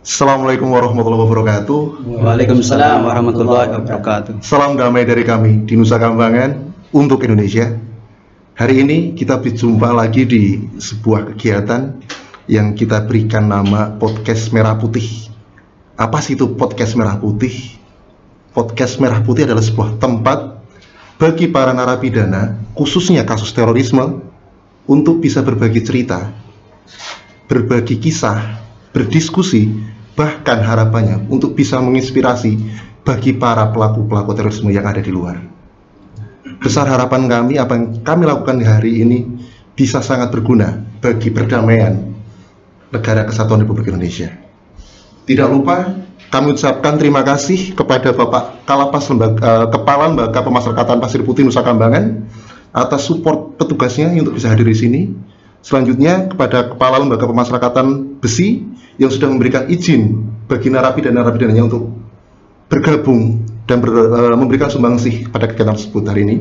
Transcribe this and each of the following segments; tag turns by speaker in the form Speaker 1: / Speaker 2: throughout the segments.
Speaker 1: Assalamualaikum warahmatullahi wabarakatuh.
Speaker 2: Waalaikumsalam warahmatullahi wabarakatuh.
Speaker 1: Salam damai dari kami di Nusa Kambangan untuk Indonesia. Hari ini kita berjumpa lagi di sebuah kegiatan yang kita berikan nama Podcast Merah Putih. Apa sih itu Podcast Merah Putih? Podcast Merah Putih adalah sebuah tempat bagi para narapidana, khususnya kasus terorisme, untuk bisa berbagi cerita, berbagi kisah, berdiskusi, bahkan harapannya untuk bisa menginspirasi bagi para pelaku-pelaku terorisme yang ada di luar. Besar harapan kami, apa yang kami lakukan di hari ini bisa sangat berguna bagi perdamaian negara kesatuan Republik Indonesia. Tidak lupa kami ucapkan terima kasih kepada Bapak Kalapas Kepala Lembaga Pemasyarakatan Pasir Putih Nusa Kambangan atas support petugasnya untuk bisa hadir di sini. Selanjutnya kepada Kepala Lembaga Pemasyarakatan Besi yang sudah memberikan izin bagi narapidana-narapidananya untuk bergabung dan memberikan sumbangsih pada kegiatan tersebut hari ini.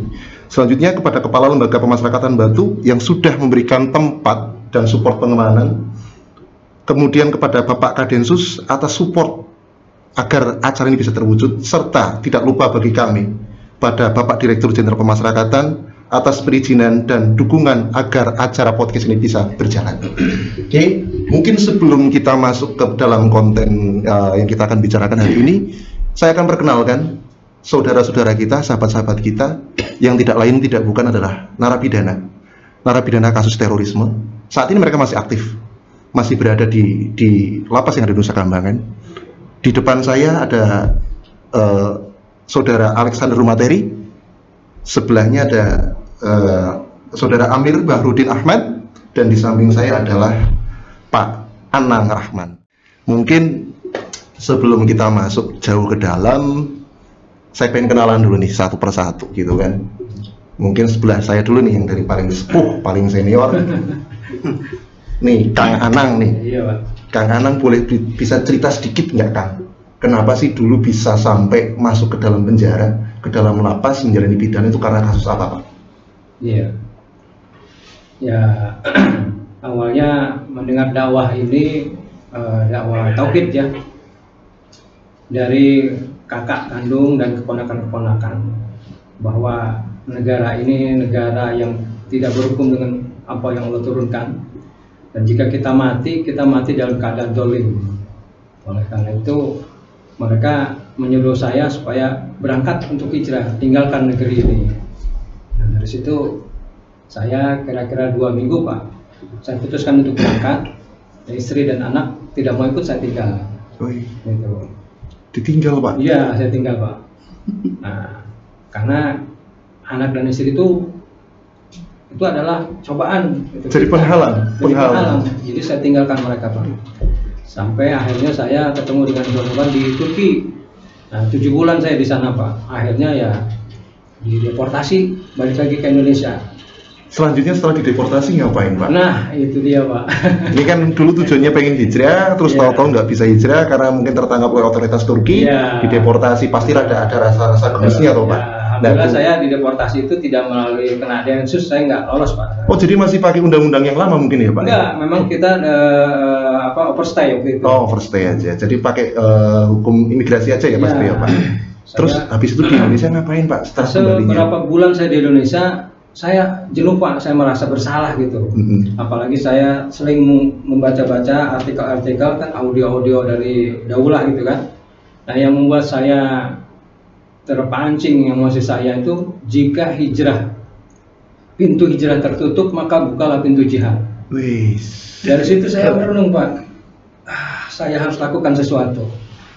Speaker 1: Selanjutnya kepada Kepala Lembaga Pemasyarakatan Batu yang sudah memberikan tempat dan support pengamanan. Kemudian kepada Bapak Kadensus atas support agar acara ini bisa terwujud, serta tidak lupa bagi kami pada Bapak Direktur Jenderal Pemasyarakatan atas perizinan dan dukungan agar acara podcast ini bisa berjalan. Oke, mungkin sebelum kita masuk ke dalam konten yang kita akan bicarakan hari ini, saya akan perkenalkan saudara-saudara kita, sahabat-sahabat kita yang tidak lain tidak bukan adalah narapidana kasus terorisme. Saat ini mereka masih aktif, masih berada di lapas yang ada di Nusa Kambangan. Di depan saya ada saudara Alexander Rumateri, sebelahnya ada saudara Amir Bahrudin Ahmad, dan di samping saya adalah Pak Anang Rahman. Mungkin sebelum kita masuk jauh ke dalam, saya pengen kenalan dulu nih satu persatu gitu kan. Mungkin sebelah saya dulu nih yang dari paling sepuh, paling senior. Nih Kang Anang nih.
Speaker 2: Iya, Pak.
Speaker 1: Kang Anang boleh bisa cerita sedikit nggak Kang? Kenapa sih dulu bisa sampai masuk ke dalam penjara, ke dalam lapas menjalani pidana itu karena kasus apa Pak?
Speaker 2: Iya. Ya, awalnya mendengar dakwah ini, dakwah tauhid ya, dari kakak kandung dan keponakan-keponakan, bahwa negara ini negara yang tidak berhukum dengan apa yang Allah turunkan, dan jika kita mati dalam keadaan zalim. Oleh karena itu mereka menyuruh saya supaya berangkat untuk hijrah, tinggalkan negeri ini. Nah, dari situ saya kira-kira 2 minggu Pak, saya putuskan untuk berangkat. Istri dan anak tidak mau ikut, saya tinggal. Gitu.
Speaker 1: Ditinggal Pak?
Speaker 2: Iya, saya tinggal Pak. Nah, karena anak dan istri itu adalah cobaan.
Speaker 1: Jadi penghalang.
Speaker 2: Jadi saya tinggalkan mereka Pak. Sampai akhirnya saya ketemu dengan kawan-kawan di Turki. Nah, 7 bulan saya di sana Pak. Akhirnya ya dideportasi, balik lagi ke Indonesia.
Speaker 1: Selanjutnya setelah dideportasi ngapain Pak?
Speaker 2: Nah, itu dia Pak.
Speaker 1: Ini kan dulu tujuannya pengen hijrah, terus tahu-tahu nggak bisa hijrah karena mungkin tertangkap oleh otoritas Turki, dideportasi. Pasti ada rasa-rasa gelisnya atau Pak?
Speaker 2: Alhamdulillah saya dideportasi itu tidak melalui kena densus, saya nggak lolos Pak.
Speaker 1: Oh, jadi masih pakai undang-undang yang lama mungkin ya Pak?
Speaker 2: Enggak, memang kita overstay waktu itu.
Speaker 1: Oh, overstay aja. Jadi pakai hukum imigrasi aja ya pasti ya Pak. Terus habis itu di Indonesia ngapain Pak? Setelah
Speaker 2: beberapa bulan saya di Indonesia, saya jenuh Pak, saya merasa bersalah gitu. Apalagi saya sering membaca-baca artikel-artikel kan, audio-audio dari Daulah gitu kan. Nah, yang membuat saya terpancing emosi saya itu, jika pintu hijrah tertutup, maka bukalah pintu jihad. Dari situ saya merenung Pak, saya harus lakukan sesuatu.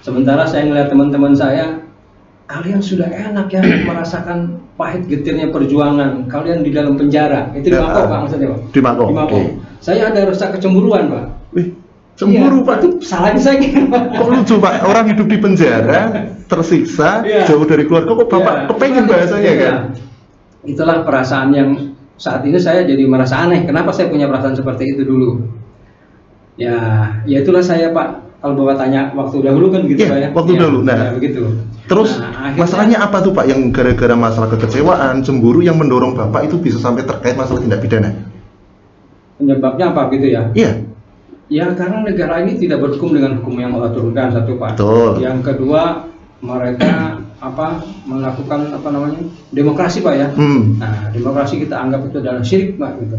Speaker 2: Sementara saya melihat teman-teman saya, kalian sudah enak ya merasakan pahit getirnya perjuangan, kalian di dalam penjara. Itu di Mako Pak maksudnya Pak? Di Mako. Okay. Saya ada rasa kecemburuan Pak.
Speaker 1: Cemburu Pak?
Speaker 2: Itu salahnya saya gitu Pak.
Speaker 1: Kok lucu Pak, orang hidup di penjara, tersiksa, jauh dari keluarga, kok Bapak kepengen bahasanya kan?
Speaker 2: Itulah perasaan yang saat ini saya jadi merasa aneh. Kenapa saya punya perasaan seperti itu dulu? Ya itulah saya Pak. Kalau Bapak tanya waktu dahulu kan begitu Pak ya?
Speaker 1: Waktu dahulu, nah
Speaker 2: begitu.
Speaker 1: Terus masalahnya apa tuh Pak yang gara-gara masalah kekecewaan, cemburu yang mendorong Bapak itu bisa sampai terkait masalah tindak pidana?
Speaker 2: Penyebabnya apa gitu ya?
Speaker 1: Iya.
Speaker 2: Ya karena negara ini tidak berhukum dengan hukum yang Allah turunkan, satu Pak.
Speaker 1: Betul.
Speaker 2: Yang kedua, mereka melakukan demokrasi Pak ya. Nah, demokrasi kita anggap itu adalah syirik Pak gitu.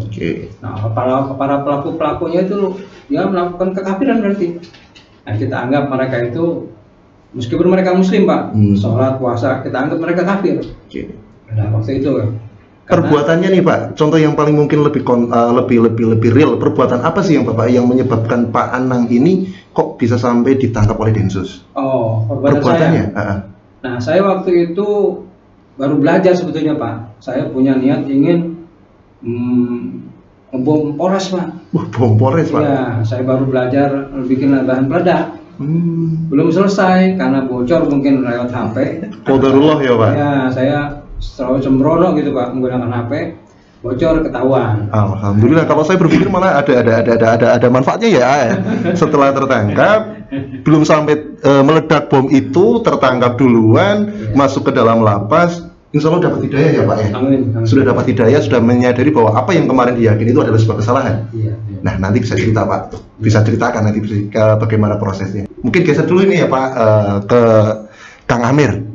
Speaker 2: Nah, para pelaku-pelakunya itu ya melakukan kekafiran berarti. Nah, kita anggap mereka itu meskipun mereka muslim Pak, sholat, puasa, kita anggap mereka kafir. Nah, waktu itu kan.
Speaker 1: Perbuatannya nih Pak, contoh yang paling mungkin lebih real, perbuatan apa sih yang Bapak yang menyebabkan Pak Anang ini kok bisa sampai ditangkap oleh Densus?
Speaker 2: Oh,
Speaker 1: perbuatannya?
Speaker 2: Nah, saya waktu itu baru belajar sebetulnya Pak. Saya punya niat ingin ngebom Polres Pak.
Speaker 1: Bom Polres Pak?
Speaker 2: Ya, saya baru belajar bikin bahan peledak. Belum selesai karena bocor mungkin lewat HP.
Speaker 1: Qadarullah ya Pak?
Speaker 2: Ya, saya selalu sembrono gitu Pak menggunakan HP, bocor ketahuan.
Speaker 1: Alhamdulillah, kalau saya berpikir malah ada manfaatnya ya. Setelah tertangkap, belum sampai meledak bom itu, tertangkap duluan, masuk ke dalam lapas, insya Allah dapat hidayah ya Pak ya.
Speaker 2: Amin.
Speaker 1: Sudah dapat hidayah, sudah menyadari bahwa apa yang kemarin diyakini itu adalah sebuah kesalahan.
Speaker 2: Iya.
Speaker 1: Nah nanti bisa cerita Pak, bisa ceritakan nanti bagaimana prosesnya. Mungkin geser dulu ini ya Pak ke Kang Amir.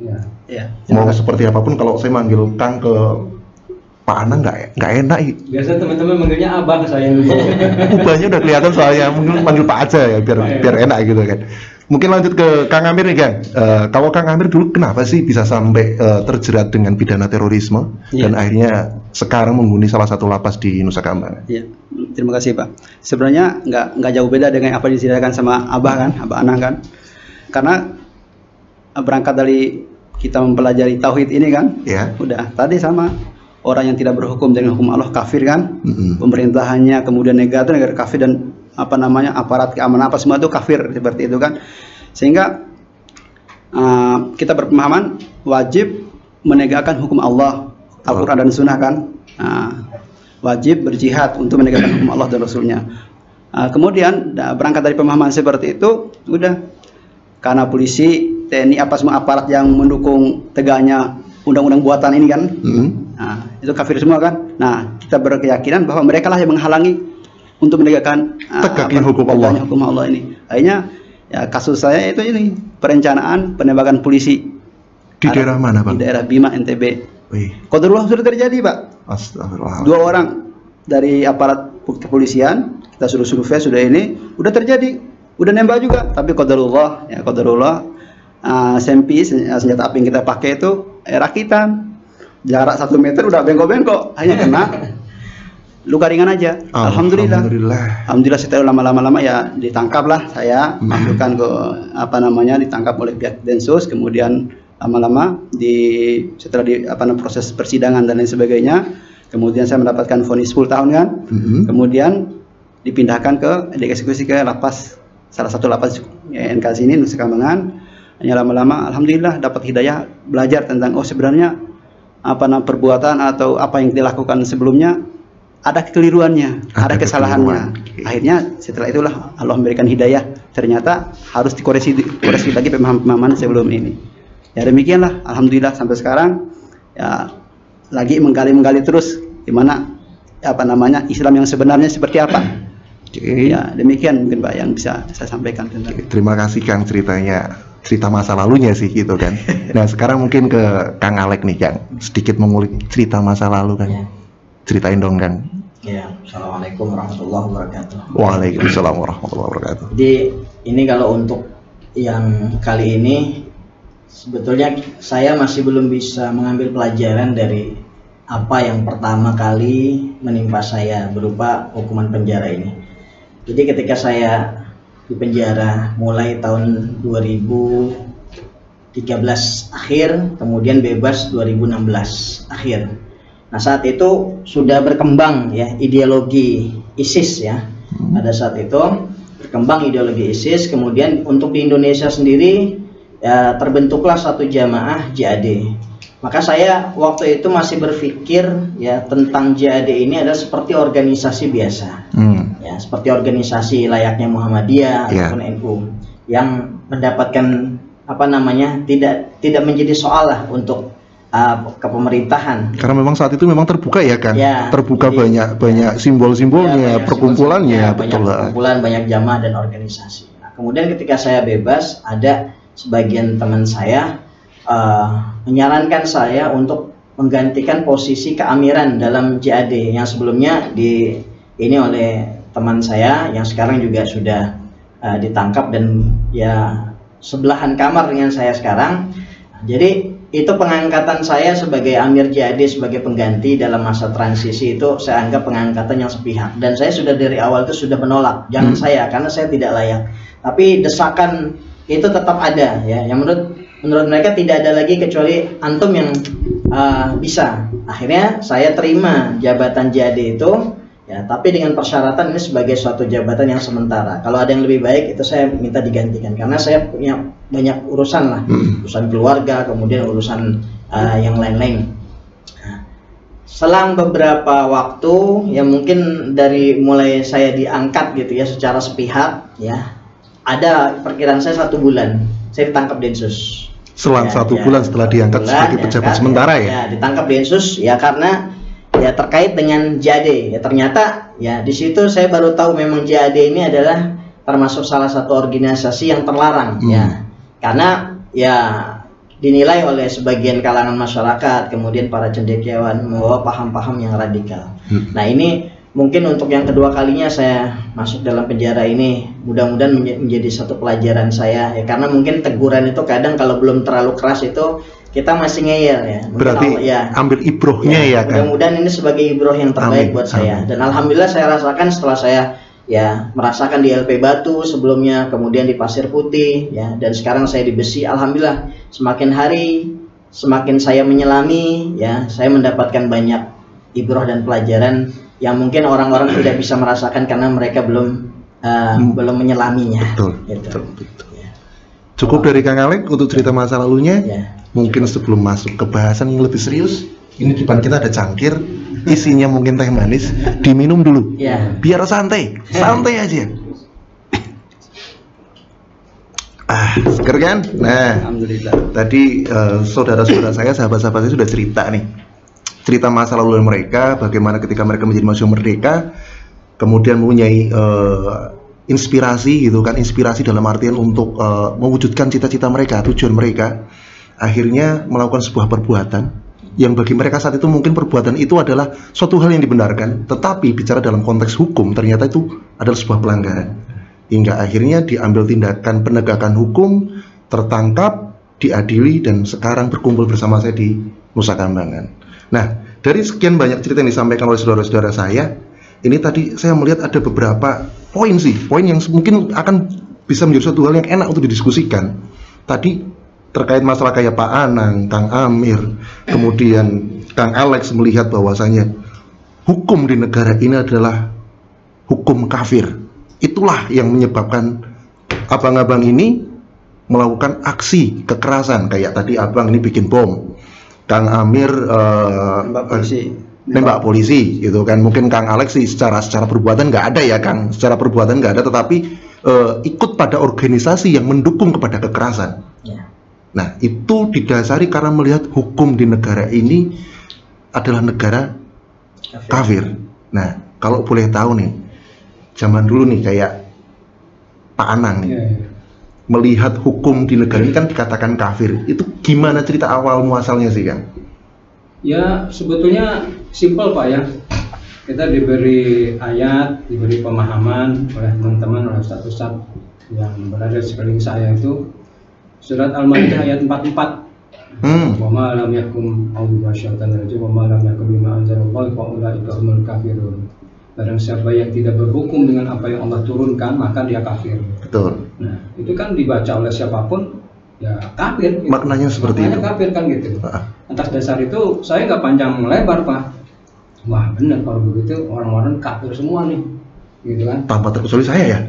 Speaker 2: Ya.
Speaker 1: Mau seperti apapun kalau saya manggil Kang ke Pak Anang nggak enak.
Speaker 2: Biasa teman-teman manggilnya abang saya.
Speaker 1: Ubahnya udah kelihatan soalnya, mungkin manggil Pak aja ya biar enak gitu kan. Mungkin lanjut ke Kang Amir nih Kang. Kalau Kang Amir dulu kenapa sih bisa sampai terjerat dengan pidana terorisme dan akhirnya sekarang menghuni salah satu lapas di Nusa Kambangan?
Speaker 3: Iya, terima kasih Pak. Sebenarnya nggak jauh beda dengan apa yang diceritakan sama Abah kan, Abah Anang kan. Karena berangkat dari kita mempelajari tauhid ini kan, udah tadi sama orang yang tidak berhukum dengan hukum Allah kafir kan, pemerintahannya kemudian negara kafir dan aparat keamanan apa semua itu kafir seperti itu kan, sehingga kita berpemahaman wajib menegakkan hukum Allah, Al-Quran dan Sunnah kan, wajib berjihad untuk menegakkan hukum Allah dan Rasulnya. Kemudian berangkat dari pemahaman seperti itu, udah karena polisi TNI apa semua aparat yang mendukung tegaknya undang-undang buatan ini kan, nah, itu kafir semua kan. Nah, kita berkeyakinan bahwa mereka lah yang menghalangi untuk menegakkan
Speaker 1: hukum
Speaker 3: Allah ini. Akhirnya ya kasus saya itu ini perencanaan penembakan polisi
Speaker 1: di daerah mana Pak?
Speaker 3: Di daerah Bima NTB. Qadarullah sudah terjadi Pak.
Speaker 1: Astagfirullah.
Speaker 3: 2 orang dari aparat kepolisian kita suruh survei sudah ini udah terjadi, udah nembak juga, tapi qadarullah SMP senjata api yang kita pakai itu rakitan, jarak 1 meter udah bengkok-bengkok, hanya kena luka ringan aja. Alhamdulillah setelah lama-lama ya ditangkap lah saya, masukkan ke ditangkap oleh pihak Densus, kemudian lama-lama setelah proses persidangan dan lain sebagainya, kemudian saya mendapatkan vonis 10 tahun kan, kemudian dipindahkan dieksekusi ke lapas, salah satu lapas NK sini Nusa Kambangan. Hanya lama-lama alhamdulillah dapat hidayah, belajar tentang sebenarnya perbuatan atau apa yang dilakukan sebelumnya ada kekeliruannya, ada kesalahannya. Akhirnya setelah itulah Allah memberikan hidayah, ternyata harus dikoreksi lagi pemahaman sebelum ini. Ya demikianlah, alhamdulillah sampai sekarang ya lagi menggali terus gimana Islam yang sebenarnya seperti apa. Ya demikian mungkin Pak yang bisa saya sampaikan tentang.
Speaker 1: Terima kasih Kang, cerita masa lalunya sih gitu kan. Nah sekarang mungkin ke Kang Alek nih Kang, sedikit mengulik cerita masa lalu kan. Ceritain dong Kang.
Speaker 4: Ya, Assalamualaikum warahmatullahi wabarakatuh.
Speaker 1: Waalaikumsalam warahmatullahi wabarakatuh.
Speaker 4: Jadi ini kalau untuk yang kali ini sebetulnya saya masih belum bisa mengambil pelajaran dari apa yang pertama kali menimpa saya berupa hukuman penjara ini. Jadi ketika saya di penjara mulai tahun 2013 akhir, kemudian bebas 2016 akhir. Nah saat itu sudah berkembang ya ideologi ISIS ya. Pada saat itu berkembang ideologi ISIS, kemudian untuk di Indonesia sendiri ya terbentuklah satu jamaah JAD. Maka saya waktu itu masih berpikir ya tentang JAD ini adalah seperti organisasi biasa, ya seperti organisasi layaknya Muhammadiyah ataupun NU yang mendapatkan tidak menjadi soal lah untuk kepemerintahan.
Speaker 1: Karena memang saat itu memang terbuka ya Kang,
Speaker 4: ya,
Speaker 1: terbuka jadi, banyak simbol-simbolnya, perkumpulannya,
Speaker 4: betul. Banyak perkumpulan, banyak jamaah dan organisasi. Nah, kemudian ketika saya bebas, ada sebagian teman saya menyarankan saya untuk menggantikan posisi keamiran dalam JAD yang sebelumnya ini oleh teman saya yang sekarang juga sudah ditangkap dan ya sebelahan kamar dengan saya sekarang. Jadi itu pengangkatan saya sebagai Amir JAD sebagai pengganti dalam masa transisi itu saya anggap pengangkatan yang sepihak, dan saya sudah dari awal itu sudah menolak, jangan saya, karena saya tidak layak. Tapi desakan itu tetap ada ya, yang menurut mereka tidak ada lagi kecuali antum yang bisa. Akhirnya saya terima jabatan JAD itu ya, tapi dengan persyaratan ini sebagai suatu jabatan yang sementara. Kalau ada yang lebih baik itu saya minta digantikan, karena saya punya banyak urusan lah, urusan keluarga, kemudian urusan yang lain-lain. Nah, selang beberapa waktu ya, mungkin dari mulai saya diangkat gitu ya secara sepihak ya, ada perkiraan saya 1 bulan saya ditangkap Densus.
Speaker 1: Selang 1 bulan setelah diangkat sebagai pejabat sementara ya?
Speaker 4: Ditangkap Densus ya, karena ya terkait dengan JAD ya, ternyata ya di situ saya baru tahu memang JAD ini adalah termasuk salah satu organisasi yang terlarang ya, karena ya dinilai oleh sebagian kalangan masyarakat, kemudian para cendekiawan membawa paham-paham yang radikal. Nah ini mungkin untuk yang kedua kalinya saya masuk dalam penjara ini, mudah-mudahan menjadi satu pelajaran saya ya, karena mungkin teguran itu kadang kalau belum terlalu keras itu kita masih ngeyel ya. Mungkin
Speaker 1: berarti ambil ibrohnya ya kan.
Speaker 4: Mudah-mudahan ini sebagai ibroh yang terbaik buat saya. Dan alhamdulillah saya rasakan setelah saya ya merasakan di LP Batu sebelumnya, kemudian di Pasir Putih ya, dan sekarang saya di Besi. Alhamdulillah semakin hari semakin saya menyelami ya, saya mendapatkan banyak ibroh dan pelajaran yang mungkin orang-orang tidak bisa merasakan karena mereka belum menyelaminya.
Speaker 1: Betul. Ya. Cukup dari Kang Alek untuk cerita masa lalunya. Ya. Mungkin sebelum masuk ke bahasan yang lebih serius, ini di depan kita ada cangkir, isinya mungkin teh manis, diminum dulu, biar santai aja. Seger kan? Nah, alhamdulillah. Tadi saudara-saudara saya, sahabat-sahabat saya sudah cerita masa lalu mereka, bagaimana ketika mereka menjadi mahasiswa merdeka, kemudian mempunyai inspirasi gitu kan, inspirasi dalam artian untuk mewujudkan cita-cita mereka, tujuan mereka. Akhirnya melakukan sebuah perbuatan yang bagi mereka saat itu mungkin perbuatan itu adalah suatu hal yang dibenarkan, tetapi bicara dalam konteks hukum ternyata itu adalah sebuah pelanggaran, hingga akhirnya diambil tindakan penegakan hukum, tertangkap, diadili, dan sekarang berkumpul bersama saya di Nusa Kambangan. Nah, dari sekian banyak cerita yang disampaikan oleh saudara-saudara saya, ini tadi saya melihat ada beberapa poin yang mungkin akan bisa menjadi suatu hal yang enak untuk didiskusikan. Tadi terkait masalah kayak Pak Anang, Kang Amir, kemudian Kang Alex melihat bahwasanya hukum di negara ini adalah hukum kafir. Itulah yang menyebabkan abang-abang ini melakukan aksi kekerasan, kayak tadi abang ini bikin bom, Kang Amir nembak polisi gitu kan. Mungkin Kang Alex sih secara perbuatan nggak ada ya Kang, secara perbuatan nggak ada, tetapi ikut pada organisasi yang mendukung kepada kekerasan. Nah, itu didasari karena melihat hukum di negara ini adalah negara kafir. Nah, kalau boleh tahu nih, zaman dulu nih kayak Pak Anang nih, melihat hukum di negara ini kan dikatakan kafir. Itu gimana cerita awal muasalnya sih, Kang?
Speaker 2: Ya, sebetulnya simpel Pak ya. Kita diberi ayat, diberi pemahaman oleh teman-teman, oleh ustaz-ustaz yang berada di sekeliling saya itu. Surat Al-Maidah ayat 44. Wa ma lam yakum a'udzu bisyaitanir rajim wa ma lam yakum bima anzalallahu fa ulaika humul kafirun. Barang siapa yang tidak berhukum dengan apa yang Allah turunkan, maka dia kafir.
Speaker 1: Betul.
Speaker 2: Nah, itu kan dibaca oleh siapapun ya kafir. Gitu.
Speaker 1: Maknanya seperti itu.
Speaker 2: Kafir kan gitu. Atas dasar itu saya nggak panjang lebar Pak. Wah benar kalau begitu orang-orang kafir semua nih, gitu kan?
Speaker 1: Tanpa terkecuali saya ya.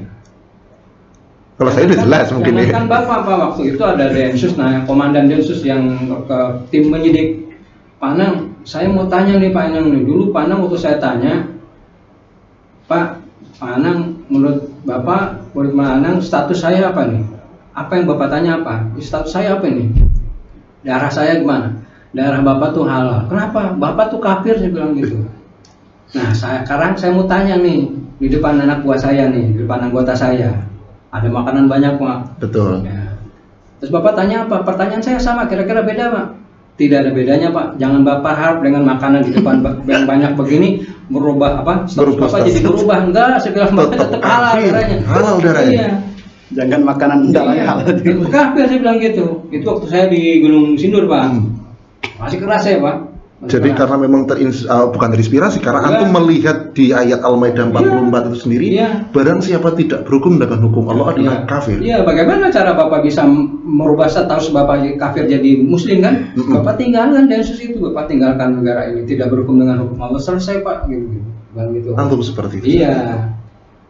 Speaker 1: Kalau saya udah jelas mungkin ya.
Speaker 2: Kan Bapak waktu itu ada Densus, nah komandan Densus yang ke tim penyidik. Pak Anang, saya mau tanya nih Pak Anang nih. Dulu Pak Anang waktu saya tanya, Pak Anang, menurut Bapak, menurut Pak Anang, status saya apa nih? Apa yang Bapak tanya apa? Status saya apa nih? Darah saya gimana? darah bapak tuh halal. Kenapa? Bapak tuh kafir, saya bilang gitu. Nah, sekarang saya mau tanya nih, di depan anak buah saya nih, di depan anggota saya, ada makanan banyak, Pak.
Speaker 1: Betul.
Speaker 2: Ya. Terus bapak tanya apa? Pertanyaan saya sama, kira-kira beda, Pak? Tidak ada bedanya, Pak. Jangan bapak harap dengan makanan di depan yang banyak begini merubah apa? Status bapak jadi berubah. Enggak, saya bilang bapak tetap halal darahnya.
Speaker 1: Halal darahnya.
Speaker 2: Iya.
Speaker 3: Jangan makanan darahnya halal.
Speaker 2: Kafir, saya bilang gitu. Itu waktu saya di Gunung Sindur, Pak. Masih keras ya, Pak.
Speaker 1: Jadi karena memang bukan terinspirasi, karena antum melihat di ayat Al-Maidah 44 itu sendiri, barang siapa tidak berhukum dengan hukum Allah adalah kafir.
Speaker 2: Iya, bagaimana cara Bapak bisa merubah status Bapak kafir jadi muslim kan? Bapak tinggalkan densus itu, Bapak tinggalkan negara ini, tidak berhukum dengan hukum Allah, selesai Pak, gitu.
Speaker 1: Antum seperti itu.
Speaker 2: Iya.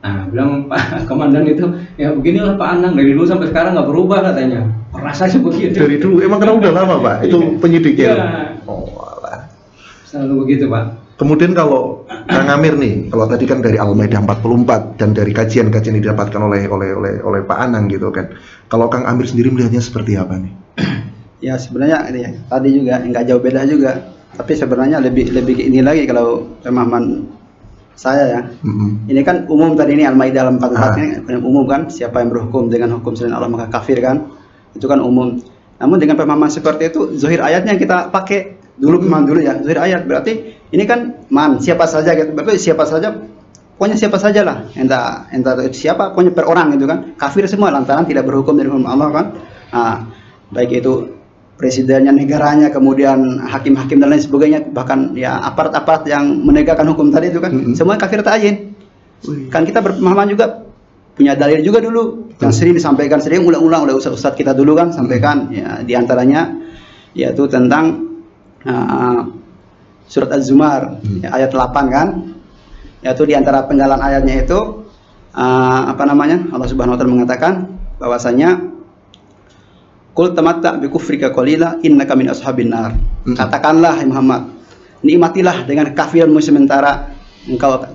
Speaker 2: Nah, bilang Pak Komandan itu, ya beginilah Pak Anang, dari dulu sampai sekarang nggak berubah katanya. Rasanya begitu.
Speaker 1: Dari dulu, emang karena udah lama Pak, itu penyidiknya.
Speaker 2: Iya. Selalu begitu Pak.
Speaker 1: Kemudian kalau Kang Amir nih, kalau tadi kan dari Al-Maidah 44 dan dari kajian-kajian yang didapatkan oleh Pak Anang gitu kan. Kalau Kang Amir sendiri melihatnya seperti apa nih?
Speaker 3: Ya sebenarnya ya, tadi juga nggak jauh beda juga. Tapi sebenarnya lebih ini lagi kalau pemahaman saya ya. Ini kan umum tadi, ini Al-Maidah 44 ini umum kan, siapa yang berhukum dengan hukum selain Allah maka kafir kan. Itu kan umum. Namun dengan pemahaman seperti itu, zahir ayatnya kita pakai dulu ya, zahir ayat berarti ini kan siapa saja gitu, berarti siapa saja, pokoknya siapa saja lah, entah siapa, pokoknya per orang gitu kan, kafir semua lantaran tidak berhukum dari hukum Allah kan. Nah, baik itu presidennya, negaranya, kemudian hakim-hakim dan lain sebagainya, bahkan ya aparat-aparat yang menegakkan hukum tadi itu kan, semua kafir ta'yin. Kan kita berpemahaman juga, punya dalil juga dulu yang sering disampaikan, sering ulang-ulang oleh ustadz kita dulu kan, sampaikan ya, diantaranya yaitu tentang surat Az-Zumar ya, ayat 8 kan, yaitu diantara penggalan ayatnya itu Allah Subhanahu Wa Taala mengatakan bahwasanya qul tamatta bi kufrika qalila innaka min ashabin nar. Katakanlah Muhammad, nikmatilah dengan kafirmu sementara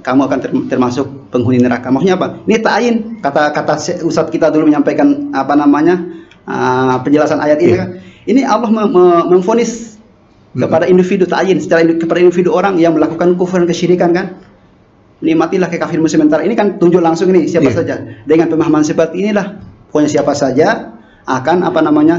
Speaker 3: kamu akan termasuk penghuni neraka. Maksudnya apa? Ini ta'yin, kata ustadz kita dulu menyampaikan penjelasan ayat ini kan. Ini Allah memvonis kepada individu ta'yin, kepada individu orang yang melakukan kufur dan kesyirikan kan. Nikmatilah kekafirmu sementara. Ini kan tunjuk langsung ini siapa saja. Dengan pemahaman seperti inilah, pokoknya siapa saja akan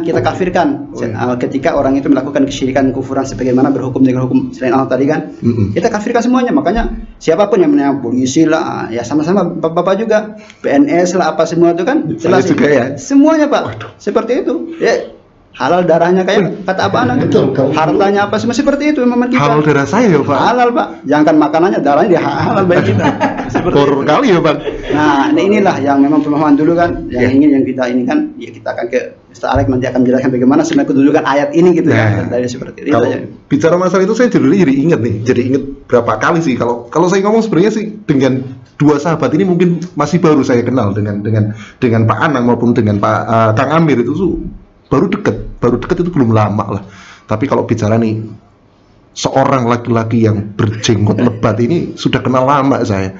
Speaker 3: kita kafirkan ketika orang itu melakukan kesyirikan, kufuran sebagaimana berhukum dengan hukum selain Allah tadi kan. Kita kafirkan semuanya. Makanya siapapun yang namanya polisi lah, ya sama-sama bapak juga, PNS lah, apa semua itu kan jelas juga ya. Semuanya Pak. Seperti itu. Ya, halal darahnya kayak kata Abah Anang, hartanya apa semua seperti itu memang kita.
Speaker 1: Halal darah saya ya Pak.
Speaker 3: Halal Pak, jangan makanannya, darahnya dia halal bagi kita.
Speaker 1: Kotor kali ya Pak.
Speaker 3: Nah inilah yang memang pemahaman dulu kan, yang ingin yang kita ini kan, ya kita akan ke Ustaz Alek nanti akan menjelaskan bagaimana sebenarnya kedudukan ayat ini gitu ya. Dari seperti itu.
Speaker 1: Kalau bicara masalah itu saya jadi ingat nih, jadi ingat berapa kali sih kalau saya ngomong sebenarnya sih dengan dua sahabat ini mungkin masih baru saya kenal dengan Pak Anang maupun dengan Pak Kang Amir itu baru dekat itu belum lama lah. Tapi kalau bicara nih seorang laki-laki yang berjenggot lebat ini sudah kenal lama saya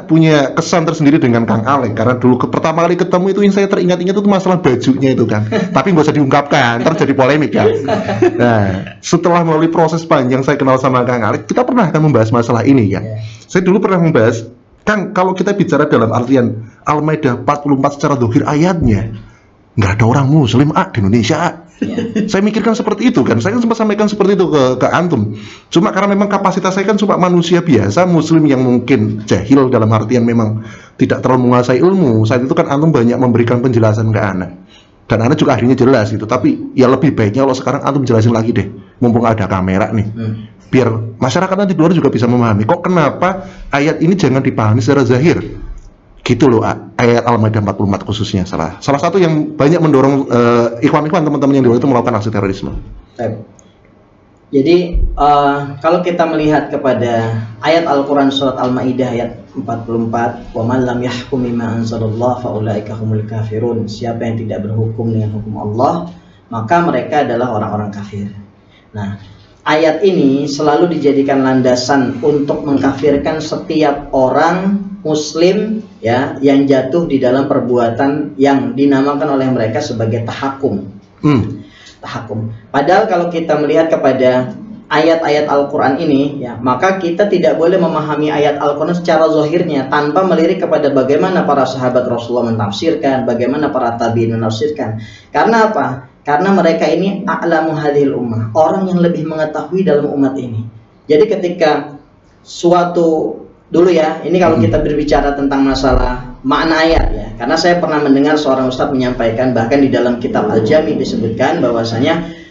Speaker 1: punya kesan tersendiri dengan Kang Alek, karena dulu pertama kali ketemu itu yang saya teringat-ingat itu masalah bajunya itu kan. Tapi nggak usah diungkapkan, ntar jadi polemik ya. Nah, setelah melalui proses panjang saya kenal sama Kang Alek, kita pernah akan membahas masalah ini ya. Saya dulu pernah membahas, Kang, kalau kita bicara dalam artian Al-Maidah 44 secara zahir ayatnya, nggak ada orang muslim di Indonesia. Saya mikirkan seperti itu kan, saya sempat sampaikan seperti itu ke antum. Cuma karena memang kapasitas saya kan cuma manusia biasa, muslim yang mungkin jahil dalam artian memang tidak terlalu menguasai ilmu. Saat itu kan antum banyak memberikan penjelasan ke anak, dan anak juga akhirnya jelas gitu. Tapi ya lebih baiknya kalau sekarang antum jelasin lagi deh, mumpung ada kamera nih, biar masyarakat nanti di luar juga bisa memahami. Kok kenapa ayat ini jangan dipahami secara zahir? Gitu loh, ayat Al-Maidah 44 khususnya salah satu yang banyak mendorong ikhwan-ikhwan teman-teman yang di luar itu melakukan aksi terorisme.
Speaker 4: Jadi kalau kita melihat kepada ayat Al-Quran surat Al-Maidah ayat 44, wa man lam yahkum bima anzalallah fa ulaika humul kafirun. Siapa yang tidak berhukum dengan hukum Allah, maka mereka adalah orang-orang kafir. Nah, ayat ini selalu dijadikan landasan untuk mengkafirkan setiap orang muslim ya yang jatuh di dalam perbuatan yang dinamakan oleh mereka sebagai tahakum. tahakum. Padahal kalau kita melihat kepada ayat-ayat Al-Quran ini, ya, maka kita tidak boleh memahami ayat Al-Quran secara zahirnya tanpa melirik kepada bagaimana para sahabat Rasulullah menafsirkan, bagaimana para tabi'in menafsirkan. Karena apa? Karena mereka ini a'lamu hadhil ummah, orang yang lebih mengetahui dalam umat ini. Jadi ketika suatu dulu ya, ini kalau kita berbicara tentang masalah makna ayat ya, karena saya pernah mendengar seorang ustadz menyampaikan, bahkan di dalam kitab Al-Jami disebutkan bahwasanya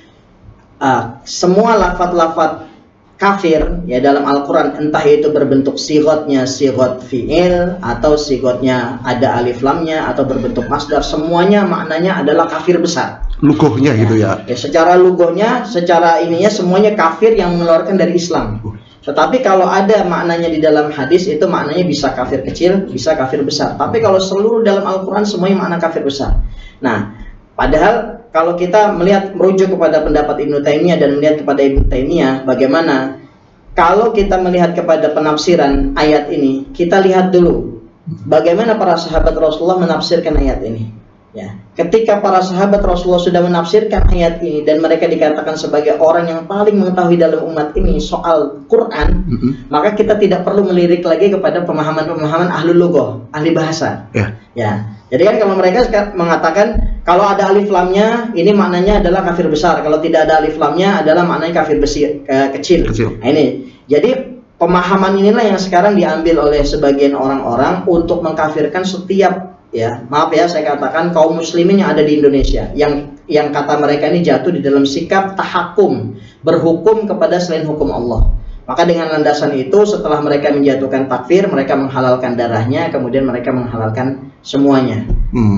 Speaker 4: semua lafaz-lafaz kafir ya dalam Al-Quran, entah itu berbentuk sigotnya sigot fi'il atau sigotnya ada alif lamnya atau berbentuk masdar, semuanya maknanya adalah kafir besar. Lugohnya gitu ya. Secara lugohnya, secara ininya semuanya kafir yang mengeluarkan dari Islam. Tetapi kalau ada maknanya di dalam hadis itu maknanya bisa kafir kecil, bisa kafir besar. Tapi kalau seluruh dalam Al-Quran semuanya makna kafir besar. Nah, padahal kalau kita merujuk kepada pendapat Ibnu Taimiyah dan melihat kepada Ibnu Taimiyah, bagaimana kalau kita melihat kepada penafsiran ayat ini, kita lihat dulu bagaimana para sahabat Rasulullah menafsirkan ayat ini. Ya, ketika para sahabat Rasulullah sudah menafsirkan ayat ini dan mereka dikatakan sebagai orang yang paling mengetahui dalam umat ini soal Quran, maka kita tidak perlu melirik lagi kepada pemahaman-pemahaman ahlul lughah, ahli bahasa. Ya. Jadi kan kalau mereka mengatakan kalau ada alif lamnya ini maknanya adalah kafir besar, kalau tidak ada alif lamnya adalah maknanya kafir kecil. Nah, ini. Jadi pemahaman inilah yang sekarang diambil oleh sebagian orang-orang untuk mengkafirkan setiap, ya maaf ya saya katakan, kaum muslimin yang ada di Indonesia, yang kata mereka ini jatuh di dalam sikap tahakum, berhukum kepada selain hukum Allah. Maka dengan landasan itu setelah mereka menjatuhkan takfir, mereka menghalalkan darahnya, kemudian mereka menghalalkan semuanya.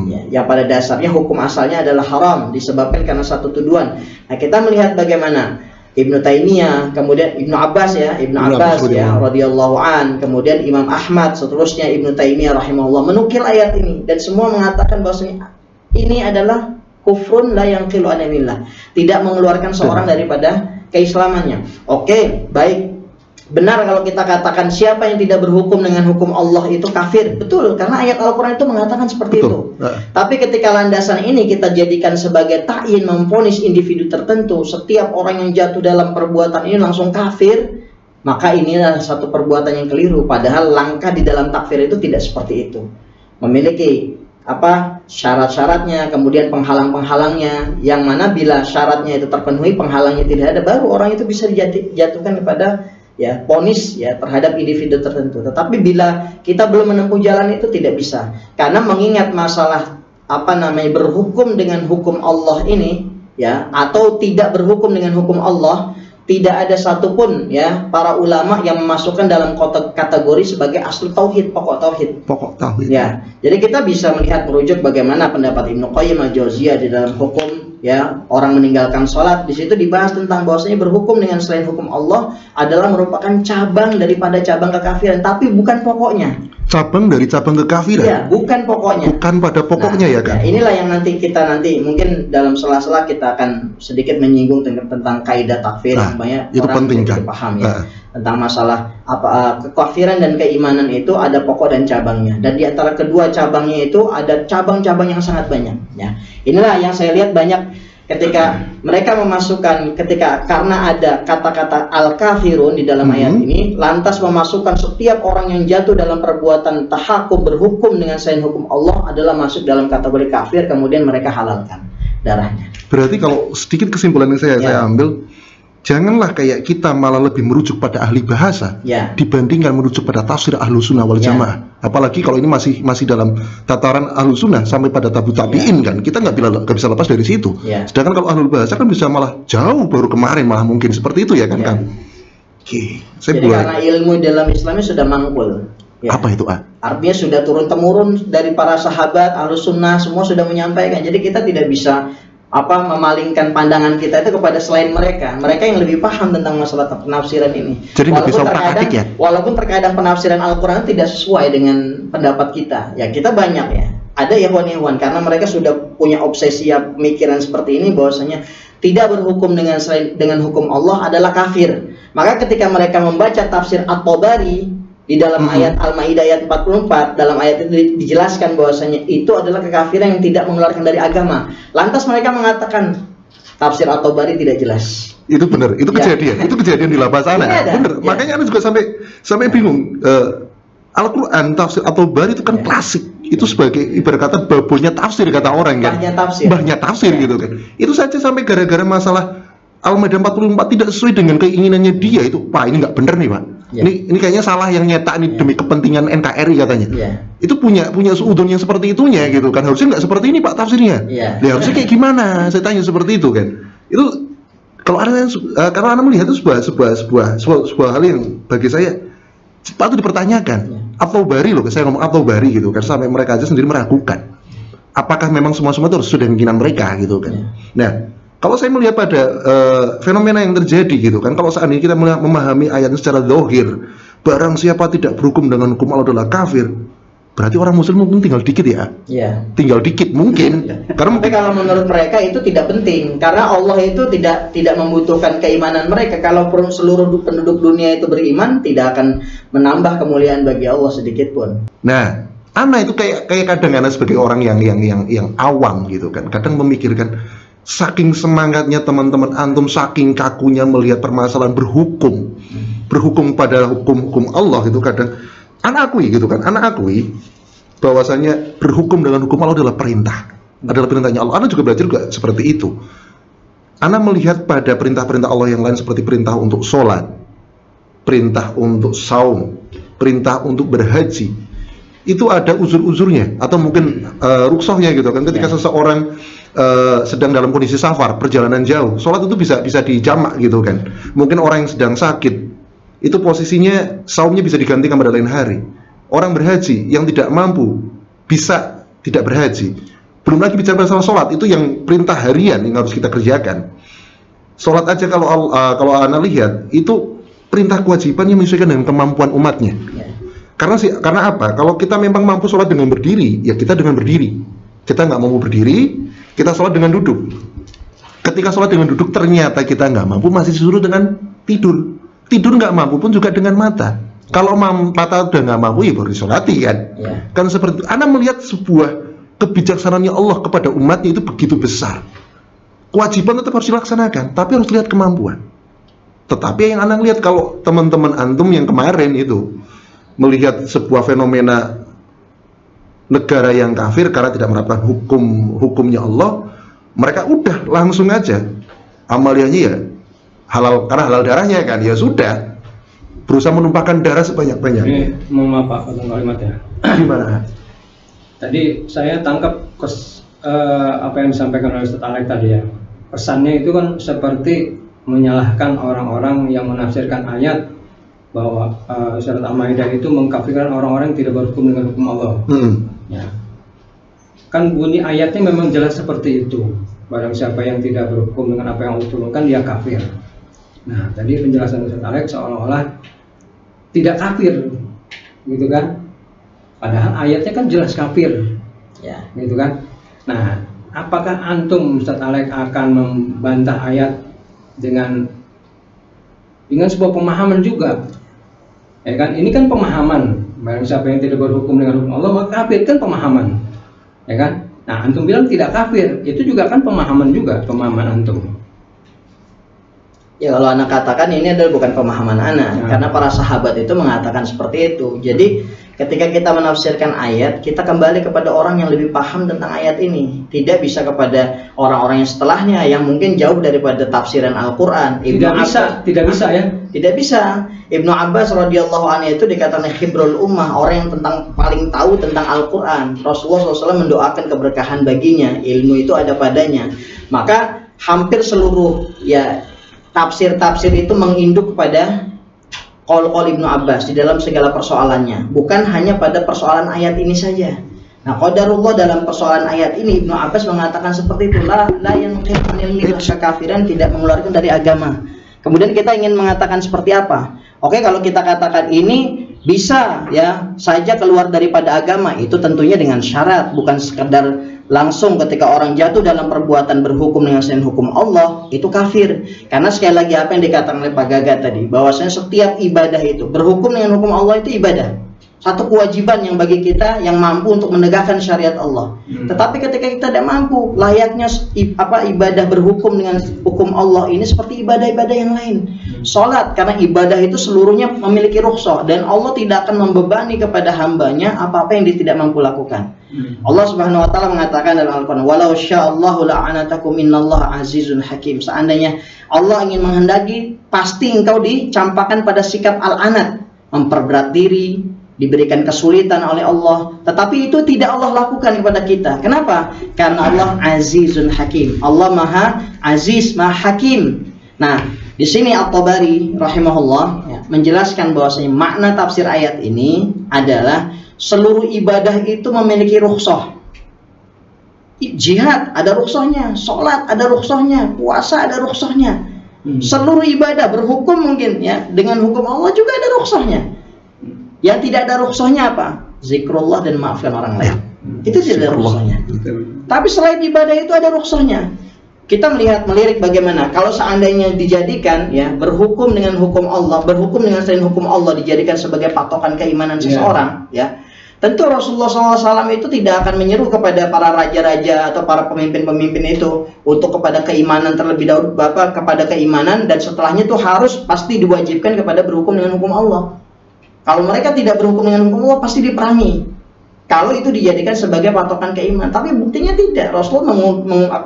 Speaker 4: Ya, yang pada dasarnya hukum asalnya adalah haram disebabkan karena satu tuduhan. Nah, kita melihat bagaimana Ibnu Taimiyah, kemudian Ibnu Abbas ya, radhiyallahu an, kemudian Imam Ahmad, seterusnya Ibnu Taimiyah rahimahullah menukil ayat ini dan semua mengatakan bahwasanya ini adalah kufrun la yanqilu an dinillah, tidak mengeluarkan seorang daripada keislamannya. Oke, baik. Benar kalau kita katakan siapa yang tidak berhukum dengan hukum Allah itu kafir. Betul, karena ayat Al-Quran itu mengatakan seperti itu. Tapi ketika landasan ini kita jadikan sebagai ta'yin, memvonis individu tertentu, setiap orang yang jatuh dalam perbuatan ini langsung kafir, maka inilah satu perbuatan yang keliru. Padahal langkah di dalam takfir itu tidak seperti itu. Memiliki syarat-syaratnya, kemudian penghalang-penghalangnya, yang mana bila syaratnya itu terpenuhi, penghalangnya tidak ada, baru orang itu bisa dijatuhkan kepada ya ponis ya terhadap individu tertentu. Tetapi bila kita belum menempuh jalan itu tidak bisa, karena mengingat masalah berhukum dengan hukum Allah ini ya, atau tidak berhukum dengan hukum Allah, tidak ada satupun ya para ulama yang memasukkan dalam kategori sebagai asli tauhid, pokok tauhid ya. Jadi kita bisa melihat merujuk bagaimana pendapat Ibnu Qayyim al-Jauziyah di dalam hukum ya orang meninggalkan sholat. Di situ dibahas tentang bahwasanya berhukum dengan selain hukum Allah adalah merupakan cabang daripada cabang kekafiran, tapi bukan pokoknya.
Speaker 1: Cabang dari cabang kekafiran.
Speaker 4: Ya, bukan pokoknya. Bukan
Speaker 1: pada pokoknya ya kan.
Speaker 4: Ya, inilah yang nanti mungkin dalam sela-sela kita akan sedikit menyinggung tentang kaidah takfir. Banyak
Speaker 1: itu
Speaker 4: orang
Speaker 1: penting kan.
Speaker 4: Paham ya. Tentang masalah kekafiran dan keimanan itu ada pokok dan cabangnya. Dan di antara kedua cabangnya itu ada cabang-cabang yang sangat banyak. Ya, inilah yang saya lihat banyak ketika mereka memasukkan, karena ada kata-kata al-kafirun di dalam ayat ini, lantas memasukkan setiap orang yang jatuh dalam perbuatan tahakum, berhukum dengan selain hukum Allah adalah masuk dalam kategori kafir, kemudian mereka halalkan darahnya.
Speaker 1: Berarti kalau sedikit kesimpulan yang saya ambil, janganlah kayak kita malah lebih merujuk pada ahli bahasa dibandingkan merujuk pada tafsir ahlu sunnah wal jamaah. Apalagi kalau ini masih dalam tataran ahlu sunnah sampai pada tabu tabiin kan, kita nggak bisa lepas dari situ. Sedangkan kalau ahlu bahasa kan bisa malah jauh baru kemarin malah mungkin seperti itu ya kan kan.
Speaker 4: Jadi karena ilmu dalam Islamnya sudah mangkul.
Speaker 1: Apa itu
Speaker 4: Artinya sudah turun temurun dari para sahabat ahlu sunnah, semua sudah menyampaikan. Jadi kita tidak bisa memalingkan pandangan kita itu kepada selain mereka yang lebih paham tentang masalah penafsiran ini.
Speaker 1: Jadi
Speaker 4: walaupun terkadang penafsiran Al-Quran tidak sesuai dengan pendapat kita, ya kita banyak ya. Ada ikhwan-ikhwan karena mereka sudah punya obsesi pemikiran seperti ini, bahwasanya tidak berhukum dengan hukum Allah adalah kafir. Maka ketika mereka membaca tafsir At-Tabari di dalam ayat Al-Maidah ayat 44, dalam ayat itu dijelaskan bahwasanya itu adalah kekafiran yang tidak mengeluarkan dari agama. Lantas mereka mengatakan tafsir At-Tabari tidak jelas.
Speaker 1: Itu benar, itu kejadian, itu kejadian di lapas sana. Bener, makanya Anda juga sampai bingung. Al-Quran tafsir At-Tabari itu kan klasik, itu sebagai ibarat kata babunya tafsir kata orang kan. Bahnya tafsir gitu kan. Itu saja sampai gara-gara masalah Al-Maidah 44 tidak sesuai dengan keinginannya dia, itu Pak ini nggak bener nih Pak. Ini kayaknya salah yang nyetak nih demi kepentingan NKRI katanya. Itu punya seudon yang seperti itunya gitu kan. Harusnya nggak seperti ini Pak tafsirnya. Harusnya kayak gimana? Saya tanya seperti itu kan. Itu kalau Anda melihat itu sebuah hal yang bagi saya patut dipertanyakan. At-Tabari loh, saya ngomong At-Tabari gitu kan, sampai mereka aja sendiri meragukan apakah memang semua itu harus sudah keinginan mereka gitu kan. Nah, kalau saya melihat pada fenomena yang terjadi gitu kan, kalau saat ini kita memahami ayatnya secara zahir, barang siapa tidak berhukum dengan hukum Allah adalah kafir, berarti orang muslim mungkin tinggal dikit ya. Tinggal dikit mungkin.
Speaker 4: Tapi kalau menurut mereka itu tidak penting, karena Allah itu tidak membutuhkan keimanan mereka. Kalau seluruh penduduk dunia itu beriman, tidak akan menambah kemuliaan bagi Allah sedikit pun.
Speaker 1: Nah, Ana itu kayak kadang Ana sebagai orang yang awam gitu kan, kadang memikirkan saking semangatnya teman-teman antum, saking kakunya melihat permasalahan berhukum pada hukum Allah itu kadang Anak akui bahwasanya berhukum dengan hukum Allah adalah perintahnya Allah. Anak juga belajar juga seperti itu. Anak melihat pada perintah-perintah Allah yang lain seperti perintah untuk sholat, perintah untuk saum, perintah untuk berhaji. Itu ada uzur-uzurnya atau mungkin rukshohnya gitu kan. Ketika seseorang sedang dalam kondisi safar, perjalanan jauh, sholat itu bisa dijamak gitu kan. Mungkin orang yang sedang sakit, itu posisinya saumnya bisa digantikan pada lain hari. Orang berhaji yang tidak mampu bisa tidak berhaji. Belum lagi bicara masalah sholat, itu yang perintah harian yang harus kita kerjakan. Sholat aja kalau Anda lihat itu perintah kewajiban yang menyesuaikan dengan kemampuan umatnya. Karena apa? Kalau kita memang mampu sholat dengan berdiri, ya kita dengan berdiri. Kita nggak mampu berdiri, kita sholat dengan duduk. Ketika sholat dengan duduk ternyata kita nggak mampu, masih disuruh dengan tidur. Tidur nggak mampu pun juga dengan mata. Kalau mata udah nggak mampu ya baru disolati kan. Kan seperti itu. Anda melihat sebuah kebijaksanaannya Allah kepada umatnya itu begitu besar. Kewajiban tetap harus dilaksanakan, tapi harus lihat kemampuan. Tetapi yang Anda lihat kalau teman-teman antum yang kemarin itu melihat sebuah fenomena negara yang kafir karena tidak menerapkan hukumnya Allah, mereka udah langsung aja amaliyahnya ya halal, karena halal darahnya kan, ya sudah berusaha menumpahkan darah sebanyak-banyaknya.
Speaker 2: Ini mau maaf Pak, potong kalimatnya.
Speaker 1: Gimana?
Speaker 2: Tadi saya tangkap apa yang disampaikan oleh Ustaz Alek tadi ya. Pesannya itu kan seperti menyalahkan orang-orang yang menafsirkan ayat bahwa surat Al-Maidah itu mengkafirkan orang-orang yang tidak berhukum dengan hukum Allah. Ya. Kan bunyi ayatnya memang jelas seperti itu. Barang siapa yang tidak berhukum dengan apa yang Allah turunkan, dia kafir. Nah, tadi penjelasan Ustaz Alek seolah-olah tidak kafir, gitu kan? Padahal ayatnya kan jelas kafir, gitu kan? Nah, apakah antum Ustaz Alek akan membantah ayat dengan sebuah pemahaman juga? Ya kan? Ini kan pemahaman. Barang siapa yang tidak berhukum dengan hukum Allah maka kafir, kan pemahaman, ya kan? Nah, antum bilang tidak kafir, itu juga kan pemahaman antum.
Speaker 4: Ya, kalau anak katakan ini adalah bukan pemahaman anak, karena para sahabat itu mengatakan seperti itu. Jadi ketika kita menafsirkan ayat, kita kembali kepada orang yang lebih paham tentang ayat ini. Tidak bisa kepada orang-orang yang setelahnya yang mungkin jauh daripada tafsiran Al-Quran.
Speaker 2: Tidak bisa ya.
Speaker 4: Tidak bisa. Ibnu Abbas radhiyallahu anhu itu dikatakan khibrul ummah, orang yang paling tahu tentang Al-Quran. Rasulullah SAW mendoakan keberkahan baginya, ilmu itu ada padanya. Maka hampir seluruh tafsir-tafsir itu menginduk kepada qaul Ibnu Abbas di dalam segala persoalannya, bukan hanya pada persoalan ayat ini saja. Nah, qadarullah dalam persoalan ayat ini Ibnu Abbas mengatakan seperti itu, la yanqil anil millah, kekafiran tidak mengeluarkan dari agama. Kemudian kita ingin mengatakan seperti apa? Oke, kalau kita katakan ini bisa ya saja keluar daripada agama, itu tentunya dengan syarat, bukan sekedar langsung ketika orang jatuh dalam perbuatan berhukum dengan selain hukum Allah itu kafir. Karena sekali lagi apa yang dikatakan oleh Pak Gagat tadi, bahwasanya setiap ibadah itu berhukum dengan hukum Allah itu ibadah. satu kewajiban yang bagi kita yang mampu untuk menegakkan syariat Allah. Tetapi ketika kita tidak mampu, layaknya ibadah berhukum dengan hukum Allah ini seperti ibadah-ibadah yang lain. Sholat, karena ibadah itu seluruhnya memiliki rukhsah dan Allah tidak akan membebani kepada hambanya apa-apa yang dia tidak mampu lakukan. Allah Subhanahu wa taala mengatakan dalam Al-Qur'an, "Walau sya'allahu la'anatakum innallaha azizun hakim." Seandainya Allah ingin menghendaki, pasti engkau dicampakkan pada sikap al-anat, memperberat diri, diberikan kesulitan oleh Allah, tetapi itu tidak Allah lakukan kepada kita. Kenapa? Karena Allah azizun hakim. Allah maha aziz, maha hakim. Nah, di sini At-Tabari rahimahullah menjelaskan bahwasanya makna tafsir ayat ini adalah seluruh ibadah itu memiliki rukhsah. Jihad ada rukhsahnya, sholat ada rukhsahnya, puasa ada rukhsahnya. Seluruh ibadah berhukum mungkin ya dengan hukum Allah juga ada rukhsahnya. Yang tidak ada rukhsahnya apa? Zikrullah dan maafkan orang lain. Itu tidak ada rukhsahnya. Tapi selain ibadah itu ada rukhsahnya. Kita melirik bagaimana kalau seandainya dijadikan ya berhukum dengan hukum Allah, berhukum dengan selain hukum Allah dijadikan sebagai patokan keimanan seseorang, ya. Tentu Rasulullah SAW itu tidak akan menyeru kepada para raja-raja atau para pemimpin-pemimpin itu untuk kepada keimanan terlebih dahulu, kepada keimanan dan setelahnya itu harus pasti diwajibkan kepada berhukum dengan hukum Allah. Kalau mereka tidak berhukum dengan hukum Allah pasti diperangi. Kalau itu dijadikan sebagai patokan keimanan, tapi buktinya tidak. Rasulullah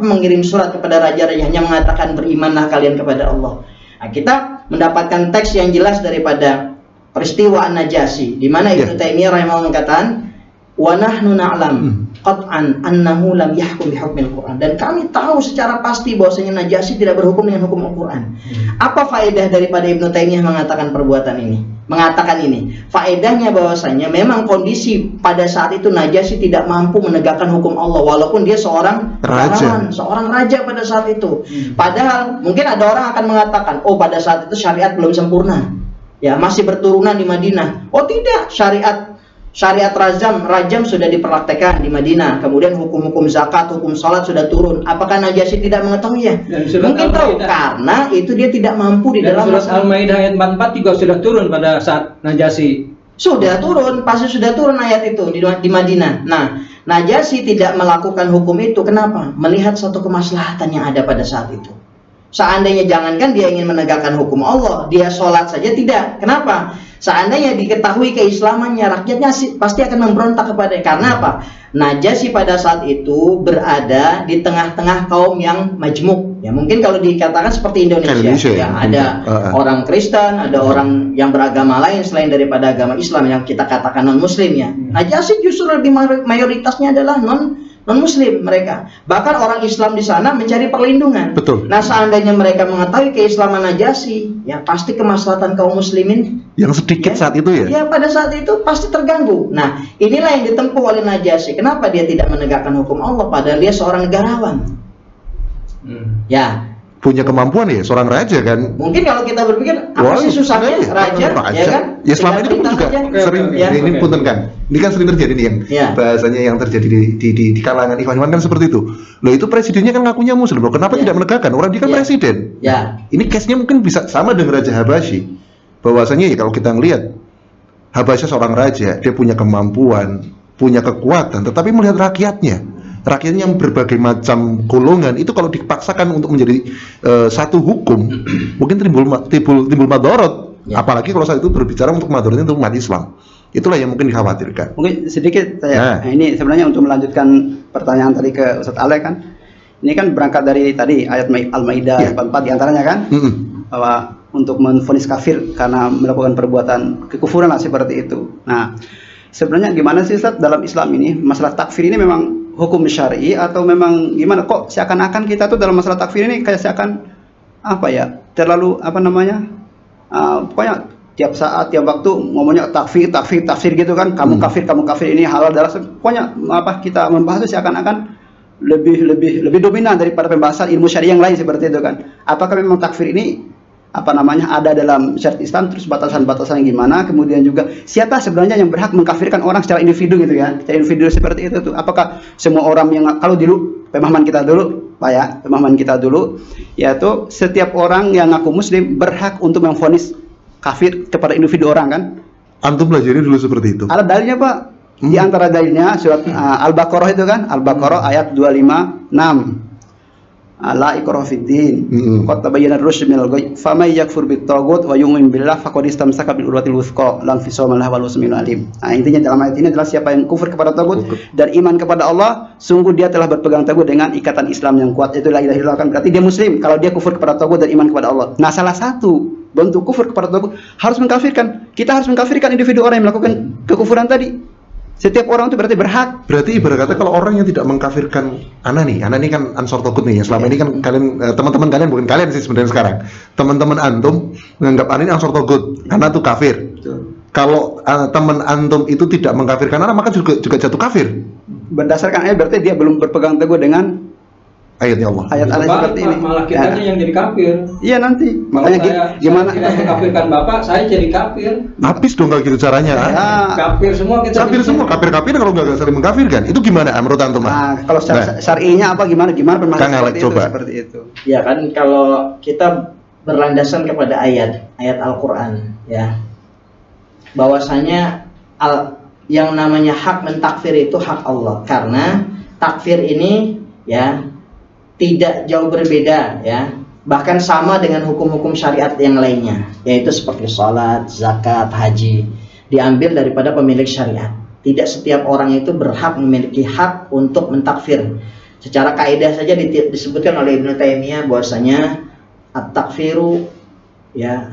Speaker 4: mengirim surat kepada raja-raja hanya mengatakan berimanlah kalian kepada Allah. Nah, kita mendapatkan teks yang jelas daripada peristiwa An-Najasyi, di mana Ibnu Taimiyah rahimahullah mengatakan, wa nahnu na'lam qat'an annahu lam yahkum bihukmil Quran. Dan kami tahu secara pasti bahwasanya Najasyi tidak berhukum dengan hukum Al-Quran. Apa faedah daripada Ibnu Taimiyah mengatakan perbuatan ini? Mengatakan ini, faedahnya bahwasanya memang kondisi pada saat itu Najasyi tidak mampu menegakkan hukum Allah walaupun dia seorang raja, seorang raja pada saat itu. Padahal mungkin ada orang akan mengatakan, oh pada saat itu syariat belum sempurna, ya masih berturunan di Madinah. Oh tidak, syariat rajam sudah diperlaktekan di Madinah. Kemudian hukum-hukum zakat, hukum salat sudah turun. Apakah Najasyi tidak mengetahui ya? Mungkin tahu karena itu dia tidak mampu di dalam
Speaker 2: surat Al-Maidah ayat 44 juga sudah turun pada saat Najasyi.
Speaker 4: Sudah turun, pasti sudah turun ayat itu di Madinah. Nah, Najasyi tidak melakukan hukum itu. Kenapa? Melihat satu kemaslahatan yang ada pada saat itu. Seandainya jangankan dia ingin menegakkan hukum Allah, dia sholat saja tidak. Kenapa? Seandainya diketahui keislamannya, rakyatnya pasti akan memberontak kepadanya. Karena apa? Najasyi pada saat itu berada di tengah-tengah kaum yang majmuk. Ya mungkin kalau dikatakan seperti Indonesia ya, ada orang Kristen, ada orang yang beragama lain selain daripada agama Islam yang kita katakan non-Muslim ya. Najasyi justru lebih mayoritasnya adalah non-Muslim mereka. Bahkan orang Islam di sana mencari perlindungan.
Speaker 1: Betul.
Speaker 4: Nah, seandainya mereka mengetahui keislaman Najasyi, ya pasti kemaslahatan kaum muslimin
Speaker 1: yang sedikit saat itu ya.
Speaker 4: Ya, pada saat itu pasti terganggu. Nah, inilah yang ditempuh oleh Najasyi. Kenapa dia tidak menegakkan hukum Allah padahal dia seorang negarawan? Ya,
Speaker 1: punya kemampuan ya, seorang raja kan.
Speaker 4: Mungkin kalau kita berpikir apa sih susahnya raja, ya kan?
Speaker 1: Ya selama ini pun juga sering ini punten kan. Ini kan sering terjadi nih yang bahasanya yang terjadi di kalangan ikhwan-ikhwan kan seperti itu. Loh itu presidennya kan ngakunya muslim, loh kenapa tidak menegakkan? Orang dia kan presiden.
Speaker 4: Ya.
Speaker 1: Ini case-nya mungkin bisa sama dengan Raja Habasyi. Bahwasanya ya kalau kita ngelihat Habasyi seorang raja, dia punya kemampuan, punya kekuatan, tetapi melihat rakyatnya yang berbagai macam golongan itu kalau dipaksakan untuk menjadi satu hukum mungkin timbul madorot, apalagi kalau saat itu berbicara untuk madorotnya untuk umat Islam. Itulah yang mungkin dikhawatirkan.
Speaker 3: Mungkin sedikit saya ini sebenarnya untuk melanjutkan pertanyaan tadi ke Ustadz Ale kan, ini kan berangkat dari tadi ayat Al-Maidah 44 diantaranya kan, bahwa untuk menvonis kafir karena melakukan perbuatan kekufuran lah seperti itu. Nah sebenarnya gimana sih Ustadz dalam Islam ini masalah takfir ini memang hukum syar'i atau memang gimana? Kok seakan-akan kita tuh dalam masalah takfir ini kayak seakan apa ya, terlalu apa namanya, pokoknya tiap saat tiap waktu ngomongnya takfir gitu kan, kamu kafir ini halal darah, pokoknya apa kita membahas itu seakan-akan lebih dominan daripada pembahasan ilmu syariah yang lain seperti itu kan. Apakah memang takfir ini apa namanya ada dalam syariat Islam, terus batasan-batasannya gimana, kemudian juga siapa sebenarnya yang berhak mengkafirkan orang secara individu gitu ya, secara individu seperti itu tuh. Apakah semua orang yang, kalau dulu pemahaman kita dulu Pak ya, pemahaman kita dulu yaitu setiap orang yang ngaku muslim berhak untuk memvonis kafir kepada individu orang kan,
Speaker 1: Antum pelajari dulu seperti itu.
Speaker 3: Ada dalilnya Pak. Di antara dalilnya surat Al-Baqarah itu kan, Al-Baqarah ayat 256. La ikraha fid din. Qad tabayyana ar-rusyd minal ghayy. Faman yakfur bit-taghut wa yu'min billah faqad istamsaka bil urwatil wuthqa la infisama laha wal samiul alim. Nah, intinya dalam ayat ini adalah siapa yang kufur kepada taghut dan iman kepada Allah, sungguh dia telah berpegang teguh dengan ikatan Islam yang kuat. Itu la ilaha illallah, kan berarti dia muslim kalau dia kufur kepada taghut dan iman kepada Allah. Nah, salah satu bentuk kufur kepada taghut harus mengkafirkan. Kita harus mengkafirkan individu orang yang melakukan kekufuran tadi. Setiap orang itu berarti berhak.
Speaker 1: Berarti ibarat kata kalau orang yang tidak mengkafirkan Ana nih kan Ansor Togut nih ya. Selama ini kan kalian, teman-teman kalian, bukan kalian sih sebenarnya sekarang, teman-teman antum menganggap Ana ini Ansor Togut, Ana tuh kafir. Kalau teman antum itu tidak mengkafirkan Ana, maka juga jatuh kafir.
Speaker 3: Berdasarkan ayat berarti dia belum berpegang teguh dengan
Speaker 1: ayatnya Allah.
Speaker 3: Ayat Allah seperti ini.
Speaker 2: Malah kitanya yang jadi kafir.
Speaker 3: Iya nanti. Makanya gimana?
Speaker 2: Kita mengkafirkan Bapak, saya jadi kafir.
Speaker 1: Habis dong kalau gitu caranya.
Speaker 2: Kafir semua kita.
Speaker 1: Kafir semua, kafir kalau nggak saling mengkafirkan. Itu gimana menurut antum?
Speaker 3: Nah, kalau syar'inya apa gimana
Speaker 1: permasalahan
Speaker 3: seperti itu.
Speaker 4: Ya kan, kalau kita berlandasan kepada ayat Al-Qur'an ya. Bahwasanya yang namanya hak mentakfir itu hak Allah, karena takfir ini ya tidak jauh berbeda ya, bahkan sama dengan hukum-hukum syariat yang lainnya, yaitu seperti sholat, zakat, haji, diambil daripada pemilik syariat. Tidak setiap orang itu berhak memiliki hak untuk mentakfir. Secara kaidah saja disebutkan oleh Ibnu Taimiyah bahwasanya at-takfiru ya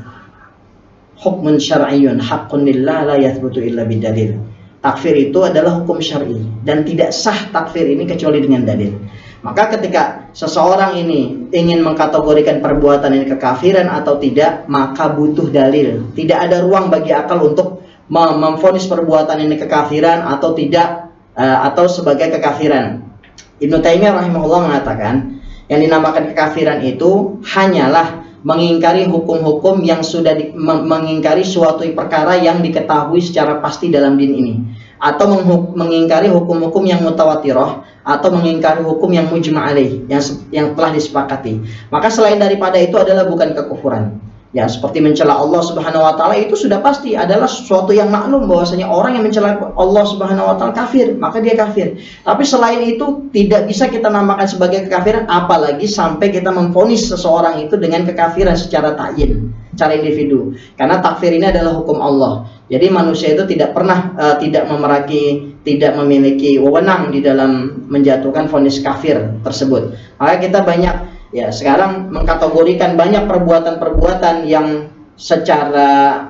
Speaker 4: hukmun syar'iyyun haqqun lillah la yathbutu illa bidalil. Takfir itu adalah hukum syar'i dan tidak sah takfir ini kecuali dengan dalil. Maka ketika seseorang ini ingin mengkategorikan perbuatan ini kekafiran atau tidak, maka butuh dalil. Tidak ada ruang bagi akal untuk memvonis perbuatan ini kekafiran atau tidak, atau sebagai kekafiran. Ibnu Taimiyah rahimahullah mengatakan, yang dinamakan kekafiran itu hanyalah mengingkari hukum-hukum yang sudah mengingkari suatu perkara yang diketahui secara pasti dalam din ini, atau mengingkari hukum-hukum yang mutawatirah, atau mengingkari hukum yang mujma' alaih, yang telah disepakati. Maka selain daripada itu adalah bukan kekufuran. Ya, seperti mencela Allah Subhanahu wa taala itu sudah pasti adalah sesuatu yang maklum bahwasanya orang yang mencela Allah Subhanahu wa taala kafir, maka dia kafir. Tapi selain itu tidak bisa kita namakan sebagai kekafiran, apalagi sampai kita memvonis seseorang itu dengan kekafiran secara ta'yin, secara individu. Karena takfir ini adalah hukum Allah. Jadi manusia itu tidak pernah tidak memiliki wewenang di dalam menjatuhkan vonis kafir tersebut. Maka kita banyak ya sekarang mengkategorikan banyak perbuatan-perbuatan yang secara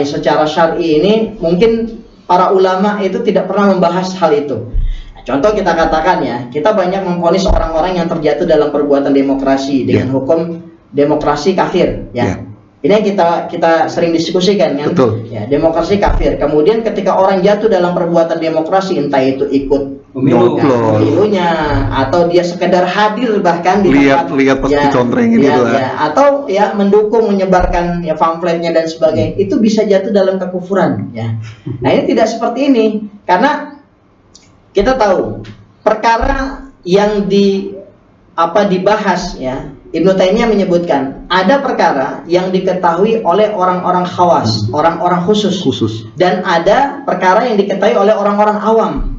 Speaker 4: secara syar'i ini mungkin para ulama itu tidak pernah membahas hal itu. Nah, contoh kita katakan ya, kita banyak memvonis orang-orang yang terjatuh dalam perbuatan demokrasi dengan hukum demokrasi kafir ya. Ini yang kita sering diskusikan kan.
Speaker 1: Betul.
Speaker 4: Ya, demokrasi kafir. Kemudian ketika orang jatuh dalam perbuatan demokrasi, entah itu ikut pemilunya atau dia sekedar hadir bahkan di
Speaker 1: lihat pas dicontrengin gitu
Speaker 4: atau ya mendukung menyebarkan ya pamfletnya dan sebagainya, itu bisa jatuh dalam kekufuran ya. Nah, ini tidak seperti ini, karena kita tahu perkara yang dibahas ya. Ibnu Taimiyah menyebutkan ada perkara yang diketahui oleh orang-orang khawas, orang-orang khusus, dan ada perkara yang diketahui oleh orang-orang awam.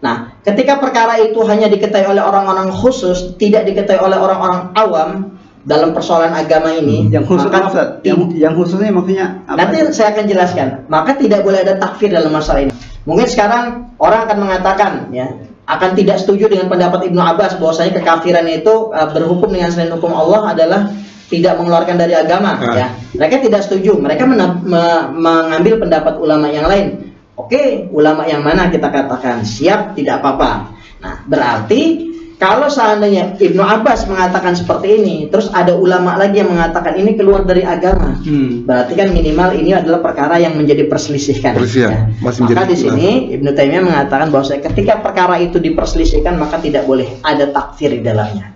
Speaker 4: Nah, ketika perkara itu hanya diketahui oleh orang-orang khusus, tidak diketahui oleh orang-orang awam dalam persoalan agama ini,
Speaker 3: yang khusus maka yang khususnya maksudnya apa?
Speaker 4: Nanti saya akan jelaskan. Maka tidak boleh ada takfir dalam masalah ini. Mungkin sekarang orang akan mengatakan ya, akan tidak setuju dengan pendapat Ibnu Abbas bahwasanya kekafiran itu berhukum dengan selain hukum Allah adalah tidak mengeluarkan dari agama ya. Mereka tidak setuju, mereka mengambil pendapat ulama yang lain. Oke, ulama yang mana kita katakan siap, tidak apa-apa. Nah, berarti kalau seandainya Ibnu Abbas mengatakan seperti ini, terus ada ulama lagi yang mengatakan ini keluar dari agama, berarti kan minimal ini adalah perkara yang menjadi perselisihkan. Ya. Maka di sini Ibnu Taimiyah mengatakan bahwa ketika perkara itu diperselisihkan, maka tidak boleh ada takfir di dalamnya.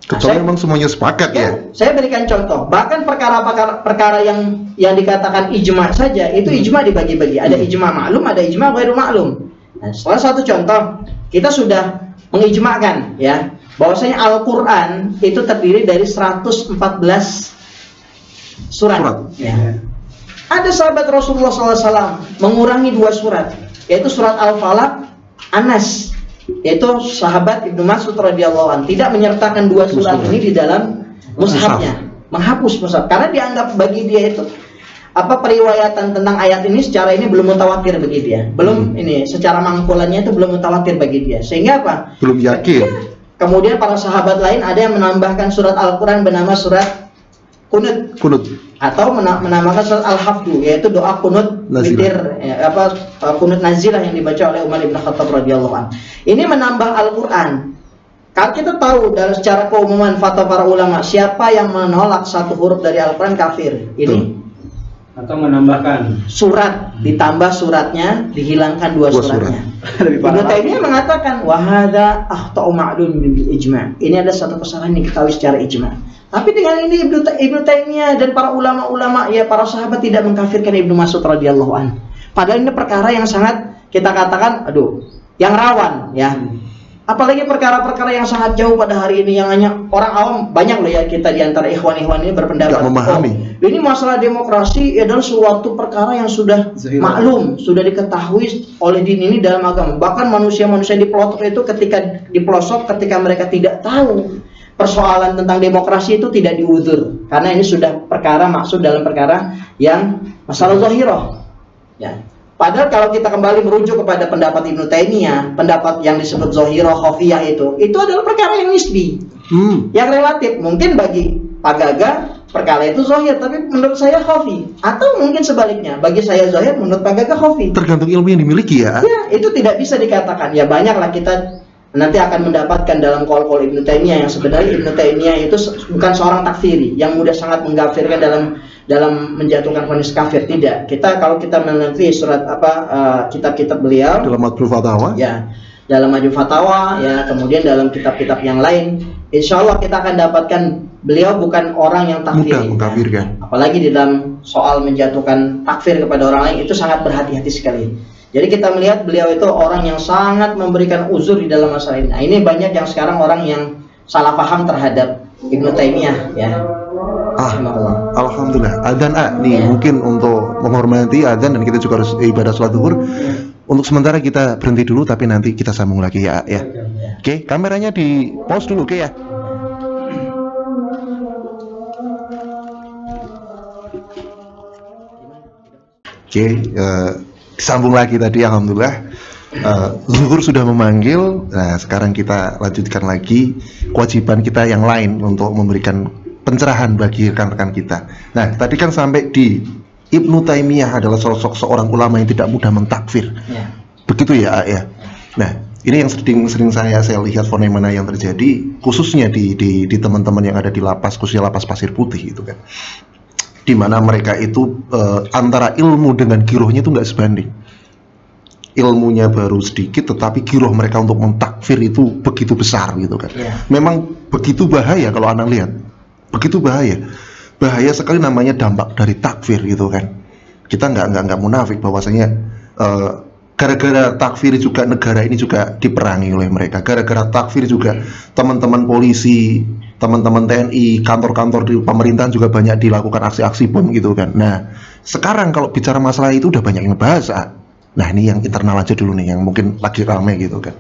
Speaker 1: Kecuali memang semuanya sepakat ya.
Speaker 4: Saya berikan contoh, bahkan perkara yang dikatakan ijma saja, itu ijma dibagi-bagi. Ada ijma maklum, ada ijma ghairu maklum. Nah, salah satu contoh, kita sudah mengijmakan ya bahwasanya Al-Qur'an itu terdiri dari 114 surat. Ya. Ada sahabat Rasulullah SAW mengurangi 2 surat, yaitu surat Al-Falaq, Anas, yaitu sahabat Ibnu Mas'ud radhiyallahu anhu, tidak menyertakan 2 surat ini di dalam mushafnya, menghapus mushaf karena dianggap bagi dia itu periwayatan tentang ayat ini secara ini belum mutawatir bagi dia, belum ini secara mangkulannya itu belum mutawatir bagi dia, sehingga apa?
Speaker 1: Belum yakin.
Speaker 4: Kemudian para sahabat lain ada yang menambahkan surat Al-Quran bernama surat kunut atau menamakan surat Al-Hafdu, yaitu doa kunut witir, kunut nazilah yang dibaca oleh Umar bin Khattab radhiyallahu anhu. Ini menambah Al-Quran. Kalau kita tahu dari secara keumuman fatwa para ulama, siapa yang menolak 1 huruf dari Al-Quran kafir. Ini
Speaker 2: atau menambahkan
Speaker 4: surat ditambah suratnya, dihilangkan 2 suratnya. Ibnu Taimiyah mengatakan wahada akhta'u ma'lum bil ijma'. Ini ada satu kesalahan yang diketahui secara ijma'. Tapi dengan ini Ibnu Taimiyah dan para ulama-ulama, ya para sahabat tidak mengkafirkan Ibnu Mas'ud radhiyallahu anhu. Padahal ini perkara yang sangat kita katakan yang rawan ya. Apalagi perkara-perkara yang sangat jauh pada hari ini yang hanya orang awam, banyak loh ya kita di antara ikhwan-ikhwan ini berpendapat ini masalah demokrasi adalah suatu perkara yang sudah maklum, sudah diketahui oleh din ini dalam agama. Bahkan manusia-manusia di pelosok itu ketika mereka tidak tahu persoalan tentang demokrasi itu tidak diudzur, karena ini sudah perkara maksud dalam perkara yang masalah zahirah ya. Padahal kalau kita kembali merujuk kepada pendapat Ibnu Taimiyah, pendapat yang disebut zahirah khafiyah itu adalah perkara yang nisbi, yang relatif. Mungkin bagi Pak Gaga perkara itu zahir, tapi menurut saya khafi. Atau mungkin sebaliknya, bagi saya zahir, menurut Pak Gaga khafi.
Speaker 1: Tergantung ilmu yang dimiliki ya.
Speaker 4: Ya, itu tidak bisa dikatakan. Ya banyaklah kita nanti akan mendapatkan dalam kol-kol Ibnu Taimiyah yang sebenarnya Ibnu Taimiyah itu bukan seorang takfiri yang mudah sangat mengkafirkan dalam menjatuhkan vonis kafir. Tidak. Kalau kita meneliti surat kitab-kitab beliau
Speaker 1: dalam Majmu' Fatawa
Speaker 4: ya, dalam Majmu' Fatawa ya, kemudian dalam kitab-kitab yang lain, insya Allah kita akan dapatkan beliau bukan orang yang takfiri,
Speaker 1: mudah mengkafirkan.
Speaker 4: Apalagi di dalam soal menjatuhkan takfir kepada orang lain itu sangat berhati-hati sekali. Jadi kita melihat beliau itu orang yang sangat memberikan uzur di dalam masalah ini. Nah, ini banyak yang sekarang orang yang salah paham terhadap Ibnu Taimiyah ya.
Speaker 1: Alhamdulillah. Adzan nih ya. Mungkin untuk menghormati adzan dan kita juga harus ibadah sholat zuhur. Untuk sementara kita berhenti dulu, tapi nanti kita sambung lagi ya. Oke, kameranya di pause dulu ya. Oke, disambung lagi tadi, alhamdulillah. Zuhur sudah memanggil. Nah, sekarang kita lanjutkan lagi kewajiban kita yang lain untuk memberikan pencerahan bagi rekan-rekan kita. Nah, tadi kan sampai di Ibnu Taimiyah adalah sosok seorang ulama yang tidak mudah mentakfir. Ya. Begitu ya. Nah, ini yang sering saya lihat fenomena yang terjadi khususnya di teman-teman yang ada di lapas, khususnya lapas Pasir Putih itu kan. Di mana mereka itu antara ilmu dengan girohnya itu nggak sebanding. Ilmunya baru sedikit, tetapi giroh mereka untuk mentakfir itu begitu besar gitu kan. Memang begitu bahaya kalau anak lihat, begitu bahaya sekali namanya dampak dari takfir gitu kan. Kita nggak munafik bahwasanya gara-gara takfir juga negara ini juga diperangi oleh mereka. Gara-gara takfir juga teman-teman polisi, teman-teman TNI, kantor-kantor di pemerintahan juga banyak dilakukan aksi-aksi bom gitu kan. Nah, sekarang kalau bicara masalah itu udah banyak yang bahas. Nah, ini yang internal aja dulu nih, yang mungkin lagi ramai gitu kan.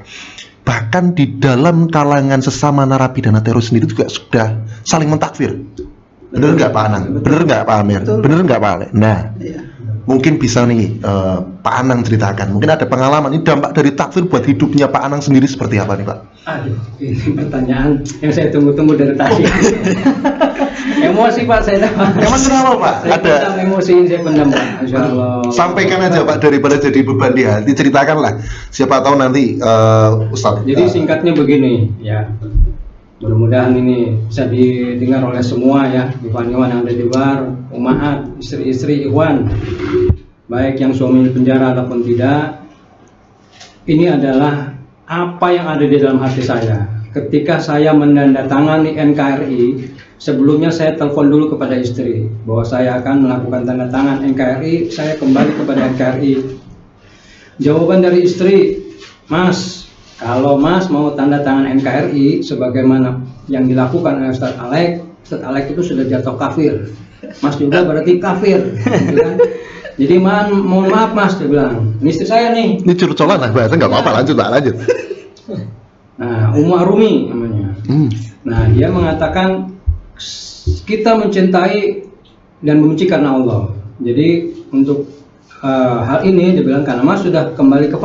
Speaker 1: Bahkan di dalam kalangan sesama narapidana teroris sendiri juga sudah saling mentakfir. Bener nggak Pak Anang? Bener nggak Pak Amir? Bener nggak Pak Ale? Nah, mungkin bisa nih Pak Anang ceritakan. Mungkin ada pengalaman, ini dampak dari takfir buat hidupnya Pak Anang sendiri seperti apa nih Pak?
Speaker 2: Aduh, ini pertanyaan yang saya tunggu-tunggu dari tadi. Emosi Pak saya.
Speaker 1: Emang kenapa Pak?
Speaker 2: Ada emosi yang saya pendam. Masya Allah.
Speaker 1: Sampaikan aja Pak, daripada jadi beban di hati, ceritakanlah. Siapa tahu nanti Ustaz.
Speaker 2: Jadi singkatnya begini ya. Mudah-mudahan ini bisa didengar oleh semua ya, ikhwan-ikhwan yang ada di luar, umat, istri-istri ikhwan, baik yang suami penjara ataupun tidak. Ini adalah apa yang ada di dalam hati saya. Ketika saya menandatangani NKRI, sebelumnya saya telepon dulu kepada istri bahwa saya akan melakukan tanda tangan NKRI, saya kembali kepada NKRI. Jawaban dari istri, Mas, kalau Mas mau tanda tangan NKRI sebagaimana yang dilakukan oleh Ustaz Alek, Ustaz Alex itu sudah jatuh kafir. Mas juga berarti kafir, gitu kan? Jadi mohon maaf Mas, dia bilang, ini istri saya nih.
Speaker 1: Ini curcolan lah bahasa, nggak apa-apa, lanjut.
Speaker 2: Nah, Ummu Arumi namanya. Nah, dia mengatakan kita mencintai dan membenci karena Allah. Jadi untuk hal ini dia bilang karena Mas sudah kembali ke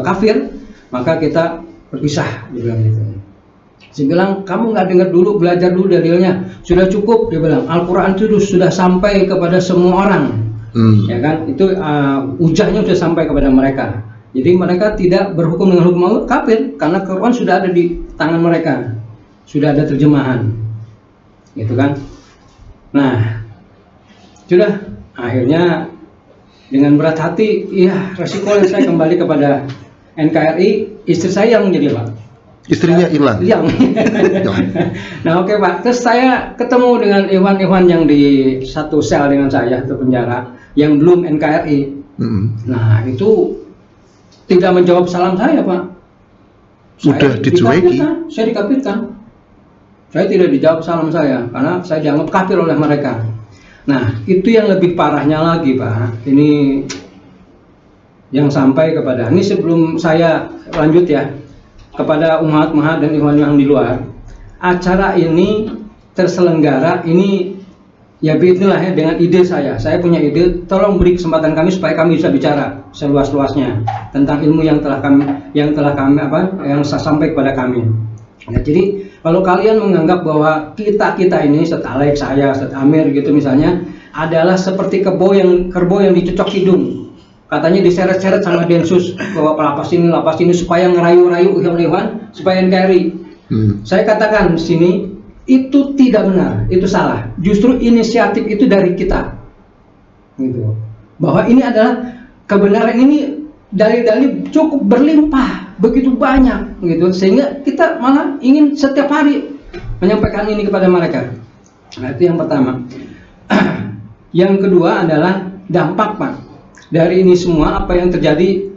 Speaker 2: kafir, maka kita berpisah, dia bilang gitu. Saya bilang kamu nggak dengar dulu, belajar dulu dalilnya, sudah cukup, dia bilang Al-Quran itu sudah sampai kepada semua orang. Ya kan, itu ujahnya sudah sampai kepada mereka. Jadi mereka tidak berhukum dengan hukum Allah kafir karena Quran sudah ada di tangan mereka, sudah ada terjemahan, gitu kan. Nah, sudah akhirnya dengan berat hati, ya resiko saya kembali kepada NKRI, istri saya yang menjadi Pak.
Speaker 1: Istrinya hilang.
Speaker 2: Nah oke Pak, terus saya ketemu dengan Iwan yang di satu sel dengan saya, itu penjara, yang belum NKRI. Nah itu tidak menjawab salam saya Pak.
Speaker 1: Sudah dicueki.
Speaker 2: Saya dikafirkan. Saya tidak dijawab salam saya karena saya dianggap kafir oleh mereka. Nah itu yang lebih parahnya lagi Pak. Ini yang sampai kepada, ini sebelum saya lanjut ya, kepada umat dan ikhwan yang di luar, acara ini terselenggara ini ya biidznillah ya, dengan ide saya punya ide, tolong beri kesempatan kami supaya kami bisa bicara seluas-luasnya tentang ilmu yang telah kami yang sampai kepada kami. Nah, jadi kalau kalian menganggap bahwa kita ini Ustaz Alex, saya, Ustaz Amir gitu misalnya, adalah seperti kerbau yang dicocok hidung, katanya diseret-seret sama Densus bahwa lapas ini supaya ngerayu-rayu ikhwan supaya NKRI. Saya katakan di sini itu tidak benar, itu salah. Justru inisiatif itu dari kita, gitu. Bahwa ini adalah kebenaran, ini dalil-dalil cukup berlimpah, begitu banyak, gitu. Sehingga kita malah ingin setiap hari menyampaikan ini kepada mereka. Nah, itu yang pertama. Yang kedua adalah dampak Pak. Dari ini semua apa yang terjadi,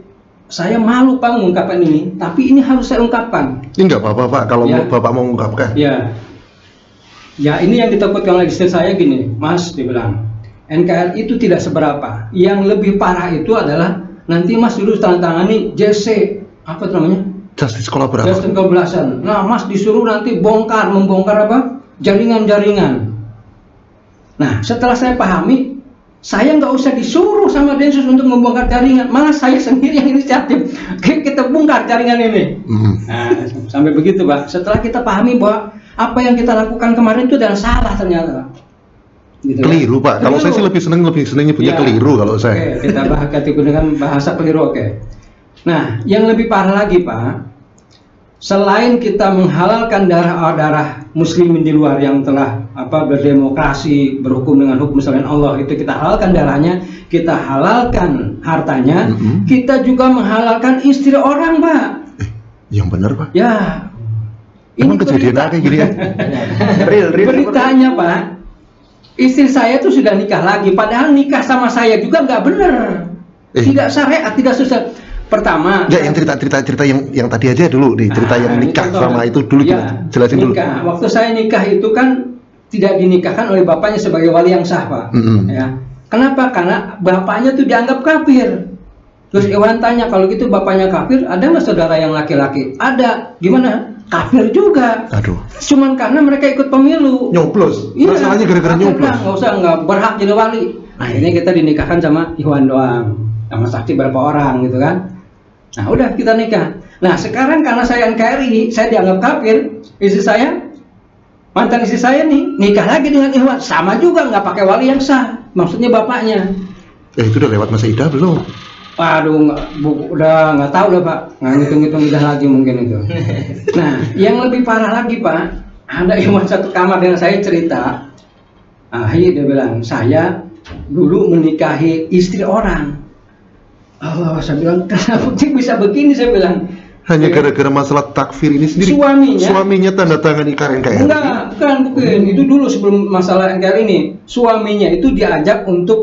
Speaker 2: saya malu Pak mengungkapkan ini, tapi ini harus saya ungkapkan.
Speaker 1: Ini nggak apa-apa Pak, kalau ya, Bapak mau mengungkapkan.
Speaker 2: Ya ini yang ditakutkan oleh istri saya gini, Mas, dibilang NKRI itu tidak seberapa. Yang lebih parah itu adalah nanti Mas dulu tangani JC, apa namanya?
Speaker 1: Justice Collaboration.
Speaker 2: Justice Collaboration. Nah Mas disuruh nanti membongkar apa? Jaringan-jaringan. Nah setelah saya pahami, saya nggak usah disuruh sama Densus untuk membongkar jaringan, malah saya sendiri yang inisiatif. Kita bongkar jaringan ini. Nah, sampai begitu Pak. Setelah kita pahami bahwa apa yang kita lakukan kemarin itu adalah salah ternyata. Gitu,
Speaker 1: keliru ya? Pak. Kalau saya sih lebih seneng nyebutnya keliru kalau saya.
Speaker 2: Oke, kita bahas dengan bahasa keliru. Oke. Nah, yang lebih parah lagi Pak, selain kita menghalalkan darah muslimin di luar yang telah berdemokrasi, berhukum dengan hukum selain Allah, itu kita halalkan darahnya, kita halalkan hartanya, kita juga menghalalkan istri orang Pak.
Speaker 1: Yang benar Pak?
Speaker 2: Ya.
Speaker 1: Emang kejadian kayak gini ya?
Speaker 3: real
Speaker 2: Beritanya Pak, istri saya tuh sudah nikah lagi, padahal nikah sama saya juga nggak benar, tidak syariat, tidak susah. Pertama,
Speaker 1: ya yang cerita yang tadi aja dulu nih, cerita yang nikah sama itu dulu ya, jelasin
Speaker 2: nikah. Dulu. Waktu saya nikah itu kan tidak dinikahkan oleh bapaknya sebagai wali yang sah Pak. Ya. Kenapa? Karena bapaknya tuh dianggap kafir. Terus Iwan tanya, kalau gitu bapaknya kafir, ada nggak saudara yang laki-laki? Ada. Gimana? Kafir juga.
Speaker 1: Aduh.
Speaker 2: Cuman karena mereka ikut pemilu.
Speaker 1: Nyoblos. Masalahnya gara-gara nyoblos.
Speaker 2: Nggak berhak jadi wali. Nah ini kita dinikahkan sama Iwan doang, sama saksi berapa orang gitu kan. Nah udah kita nikah. Nah sekarang karena saya NKRI, saya dianggap kafir. Istri saya, mantan istri saya nih, nikah lagi dengan Ikhwan, sama juga nggak pakai wali yang sah, maksudnya bapaknya.
Speaker 1: Itu udah lewat masa idah belum?
Speaker 2: Waduh, udah nggak tahu lah Pak, nggak ngitung-ngitung idah lagi mungkin itu. Nah yang lebih parah lagi Pak, ada Ikhwan satu kamar dengan saya cerita. Dia bilang, saya dulu menikahi istri orang. Allah, saya bilang, kenapa bisa begini, saya bilang.
Speaker 1: Hanya gara-gara masalah takfir ini sendiri. Suaminya tanda tangan NKRI.
Speaker 2: Enggak, bukan. Itu dulu sebelum masalah NKRI ini. Suaminya itu diajak untuk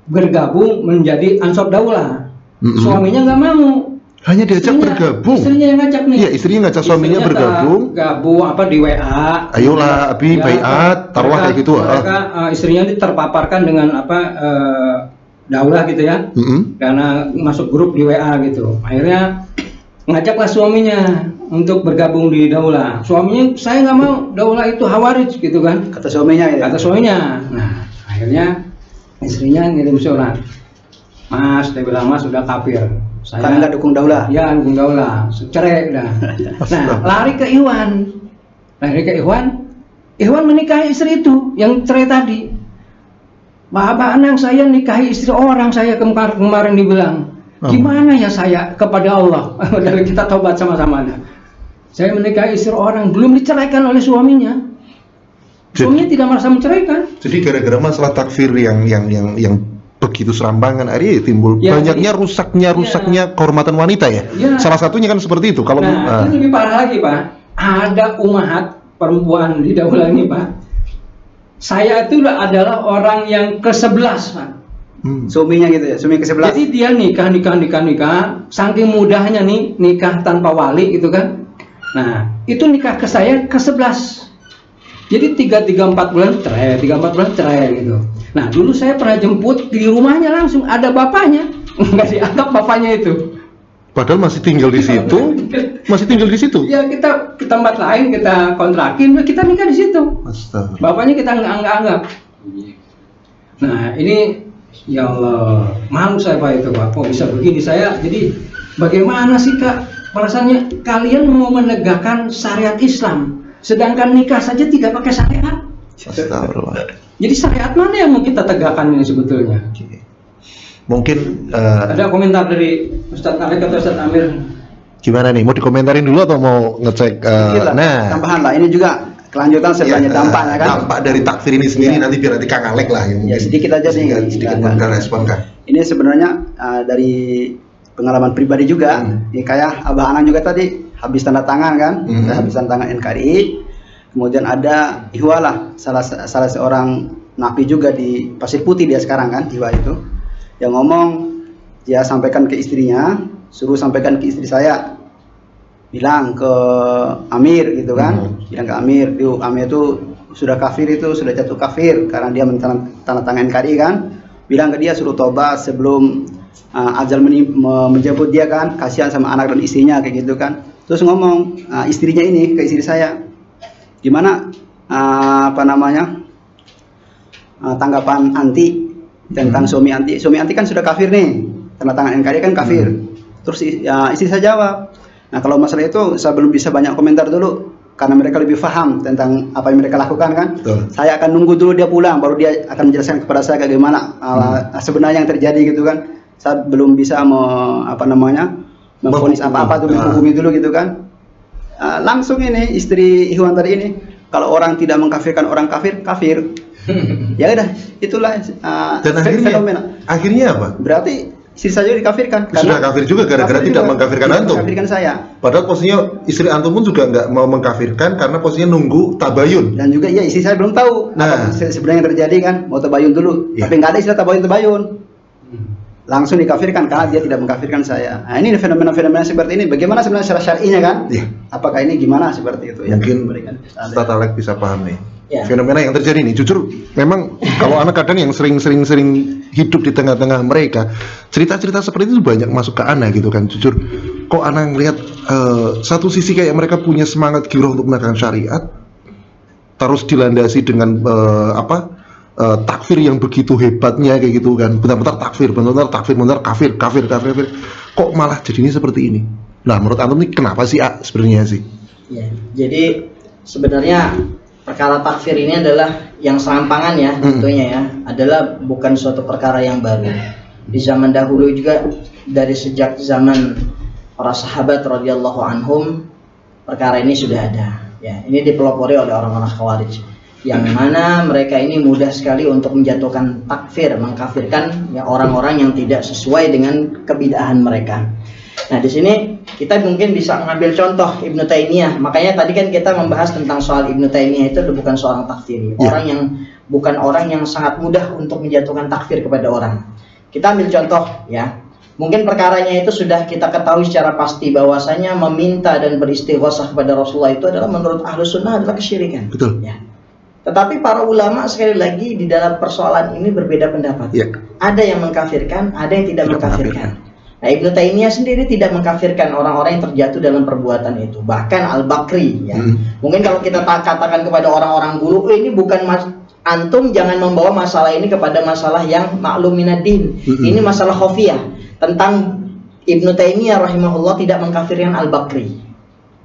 Speaker 2: bergabung menjadi Ansor Daulah. Suaminya nggak mau.
Speaker 1: Hanya diajak bergabung.
Speaker 2: Istrinya yang ngajak nih.
Speaker 1: Iya, istrinya ngajak suaminya bergabung.
Speaker 2: Gabung di WA.
Speaker 1: Ayolah, Abi, baiat, taruhlah kayak gitu.
Speaker 2: Mereka istrinya terpaparkan dengan daulah gitu ya. Karena masuk grup di WA gitu. Akhirnya ngajaklah suaminya untuk bergabung di daulah. Suaminya, saya nggak mau, daulah itu Khawarij gitu kan.
Speaker 3: Kata suaminya ya.
Speaker 2: Kata suaminya. Nah, akhirnya istrinya ngirim surat. Mas, dia bilang, Mas sudah kafir. Saya
Speaker 3: karena nggak dukung daulah.
Speaker 2: Ya, dukung daulah. Cerai dah. Nah, lari ke Iwan. Iwan menikahi istri itu yang cerai tadi. Bapak Anang, saya nikahi istri orang, saya kemarin dibilang. Gimana ya saya kepada Allah? Dari kita tobat sama-sama. Saya menikahi istri orang, belum diceraikan oleh suaminya. Suaminya tidak merasa menceraikan.
Speaker 1: Jadi gara-gara masalah takfir yang begitu serampangan, akhirnya timbul banyaknya rusaknya kehormatan wanita ya. Salah satunya kan seperti itu. Kalau
Speaker 2: itu lebih parah lagi, Pak. Ada umahat perempuan di daulah ini, Pak. Saya itu adalah orang yang ke-11, Pak.
Speaker 3: Suaminya gitu ya, suami ke-11.
Speaker 2: Jadi dia nikah, saking mudahnya nih nikah tanpa wali gitu kan. Nah, itu nikah ke saya ke-11. Jadi 3-4 bulan cerai gitu. Nah, dulu saya pernah jemput di rumahnya, langsung ada bapaknya. Nggak dianggap bapaknya itu.
Speaker 1: Padahal masih tinggal di situ. Ya, kita ke tempat lain, kita kontrakin, kita nikah di situ. Astaga.
Speaker 2: Bapaknya kita nggak anggap. Nah, ini ya Allah, malu saya Pak itu, Pak. Kok bisa begini saya? Jadi bagaimana sih Kak? Perasaannya kalian mau menegakkan syariat Islam, sedangkan nikah saja tidak pakai syariat.
Speaker 1: Astagfirullah.
Speaker 2: Jadi syariat mana yang mau kita tegakkan ini sebetulnya?
Speaker 1: Mungkin
Speaker 2: ada komentar dari Ustadz Alek atau Ustadz Amir.
Speaker 1: Gimana nih? Mau dikomentarin dulu atau mau ngecek?
Speaker 3: Tambahan lah. Ini juga kelanjutan sebenarnya dampaknya kan.
Speaker 1: Dampak dari takfir ini sendiri nanti biar nanti Kang Alek lah yang
Speaker 3: sedikit aja nih.
Speaker 1: Sedikit merespon kan.
Speaker 3: Ini sebenarnya dari pengalaman pribadi juga. Ini kayak Abah Anang juga tadi habis tanda tangan kan. Saya habis tanda tangan NKRI. Kemudian ada Ihwa lah, salah seorang napi juga di Pasir Putih dia sekarang kan, Ihwa itu, yang ngomong, dia sampaikan ke istrinya, suruh sampaikan ke istri saya, bilang ke Amir gitu kan, bilang ke Amir, Amir itu sudah kafir, itu sudah jatuh kafir karena dia tanda tangan NKRI kan, bilang ke dia suruh tobat sebelum ajal menjemput dia kan, kasihan sama anak dan istrinya kayak gitu kan. Terus ngomong istrinya ini ke istri saya, gimana tanggapan anti tentang suami anti kan sudah kafir nih, tanda tangan NKRI kan kafir. Terus istri saya jawab, nah kalau masalah itu saya belum bisa banyak komentar dulu karena mereka lebih paham tentang apa yang mereka lakukan kan. Saya akan nunggu dulu dia pulang, baru dia akan menjelaskan kepada saya bagaimana sebenarnya yang terjadi gitu kan. Saya belum bisa memvonis apa-apa tuh, menghukumi dulu gitu kan. Langsung ini istri Ikhwan tadi ini, kalau orang tidak mengkafirkan orang kafir, ya udah, itulah
Speaker 1: dan
Speaker 3: fenomena.
Speaker 1: Akhirnya apa?
Speaker 3: Berarti istri saya dikafirkan.
Speaker 1: Sudah kafir juga gara-gara tidak mengkafirkan antum.
Speaker 3: Mengkafirkan saya.
Speaker 1: Padahal posisinya istri antum pun juga nggak mau mengkafirkan karena posisinya nunggu tabayun.
Speaker 3: Dan juga istri saya belum tahu apa sebenarnya yang terjadi kan, mau tabayun dulu. Tapi nggak ada istilah tabayun. Langsung dikafirkan karena dia tidak mengkafirkan saya. Nah, ini fenomena-fenomena seperti ini. Bagaimana sebenarnya secara syar'inya kan? Apakah ini gimana seperti itu?
Speaker 1: Mungkin Ustaz Alek bisa paham nih. Fenomena yang terjadi nih. Jujur, memang kalau anak kadang yang sering hidup di tengah-tengah mereka, cerita-cerita seperti itu banyak masuk ke anak gitu kan. Jujur, kok anak ngelihat satu sisi kayak mereka punya semangat giroh untuk menegakkan syariat, terus dilandasi dengan takfir yang begitu hebatnya kayak gitu kan, bentar-bentar takfir, bentar kafir, kok malah jadinya seperti ini. Nah, menurut antum ini kenapa sih sebenarnya sih?
Speaker 4: Ya, jadi sebenarnya perkara takfir ini adalah yang serampangan ya, tentunya ya, adalah bukan suatu perkara yang baru. Di zaman dahulu juga, dari sejak zaman para sahabat radhiyallahu anhum, perkara ini sudah ada. Ya, ini dipelopori oleh orang-orang Khawarij, yang mana mereka ini mudah sekali untuk menjatuhkan takfir, mengkafirkan ya orang-orang yang tidak sesuai dengan kebid'ahan mereka. Nah, di sini kita mungkin bisa mengambil contoh Ibnu Taimiyah. Makanya tadi kan kita membahas tentang soal Ibnu Taimiyah itu bukan seorang takfiri, bukan orang yang sangat mudah untuk menjatuhkan takfir kepada orang. Kita ambil contoh ya, Mungkin perkaranya itu sudah kita ketahui secara pasti bahwasanya meminta dan beristighosah kepada Rasulullah itu adalah menurut Ahlus Sunnah adalah kesyirikan.
Speaker 1: Betul.
Speaker 4: Ya. Tetapi para ulama sekali lagi di dalam persoalan ini berbeda pendapat.
Speaker 1: Ya.
Speaker 4: Ada yang mengkafirkan, ada yang tidak mengkafirkan. Nah, Ibnu Taimiyah sendiri tidak mengkafirkan orang-orang yang terjatuh dalam perbuatan itu. Bahkan Al-Bakri, ya. Mungkin kalau kita katakan kepada orang-orang dulu, ini bukan antum jangan membawa masalah ini kepada masalah yang maklum minaddin. Ini masalah khofiyah. Tentang Ibnu Taimiyah rahimahullah tidak mengkafirkan Al-Bakri.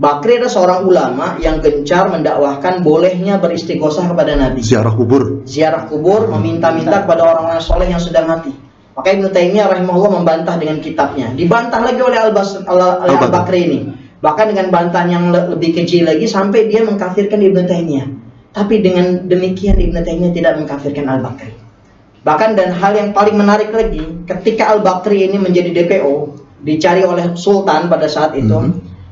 Speaker 4: Bakri adalah seorang ulama yang gencar mendakwahkan bolehnya beristighosah kepada Nabi.
Speaker 1: Ziarah kubur.
Speaker 4: Ziarah kubur, meminta-minta kepada orang-orang soleh yang sudah mati. Maka Ibnu Taimiyah rahimahullah membantah dengan kitabnya. Dibantah lagi oleh Al-Bakri ini. Bahkan dengan bantahan yang lebih kecil lagi sampai dia mengkafirkan Ibnu Taimiyah. Tapi dengan demikian Ibnu Taimiyah tidak mengkafirkan Al-Bakri. Bahkan dan hal yang paling menarik lagi, ketika Al-Bakri ini menjadi DPO, dicari oleh Sultan pada saat itu,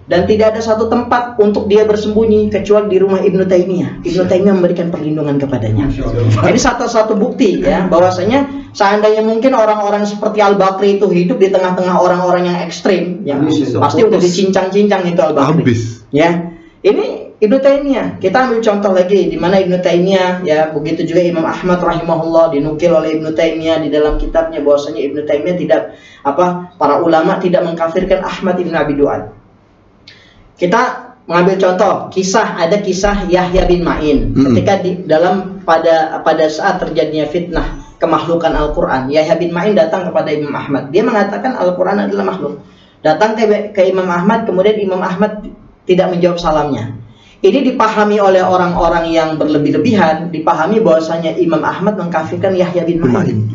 Speaker 4: dan tidak ada satu tempat untuk dia bersembunyi kecuali di rumah Ibnu Taimiyah. Ibnu Taimiyah memberikan perlindungan kepadanya. Ini satu-satu bukti ya, bahwasanya seandainya mungkin orang-orang seperti Al-Bakri itu hidup di tengah-tengah orang-orang yang ekstrim, ya pasti udah dicincang-cincang itu Al-Bakri. Ya, ini Ibnu Taimiyah, kita ambil contoh lagi di mana Ibnu Taimiyah, ya begitu juga Imam Ahmad rahimahullah, dinukil oleh Ibnu Taimiyah di dalam kitabnya bahwasanya Ibnu Taimiyah tidak para ulama tidak mengkafirkan Ahmad ibn Abi Du'ad. Kita mengambil contoh ada kisah Yahya bin Ma'in ketika pada saat terjadinya fitnah kemakhlukan Al-Qur'an. Yahya bin Ma'in datang kepada Imam Ahmad. Dia mengatakan Al-Qur'an adalah makhluk. Datang ke Imam Ahmad, kemudian Imam Ahmad tidak menjawab salamnya. Ini dipahami oleh orang-orang yang berlebih-lebihan, dipahami bahwasanya Imam Ahmad mengkafirkan Yahya bin Ma'in.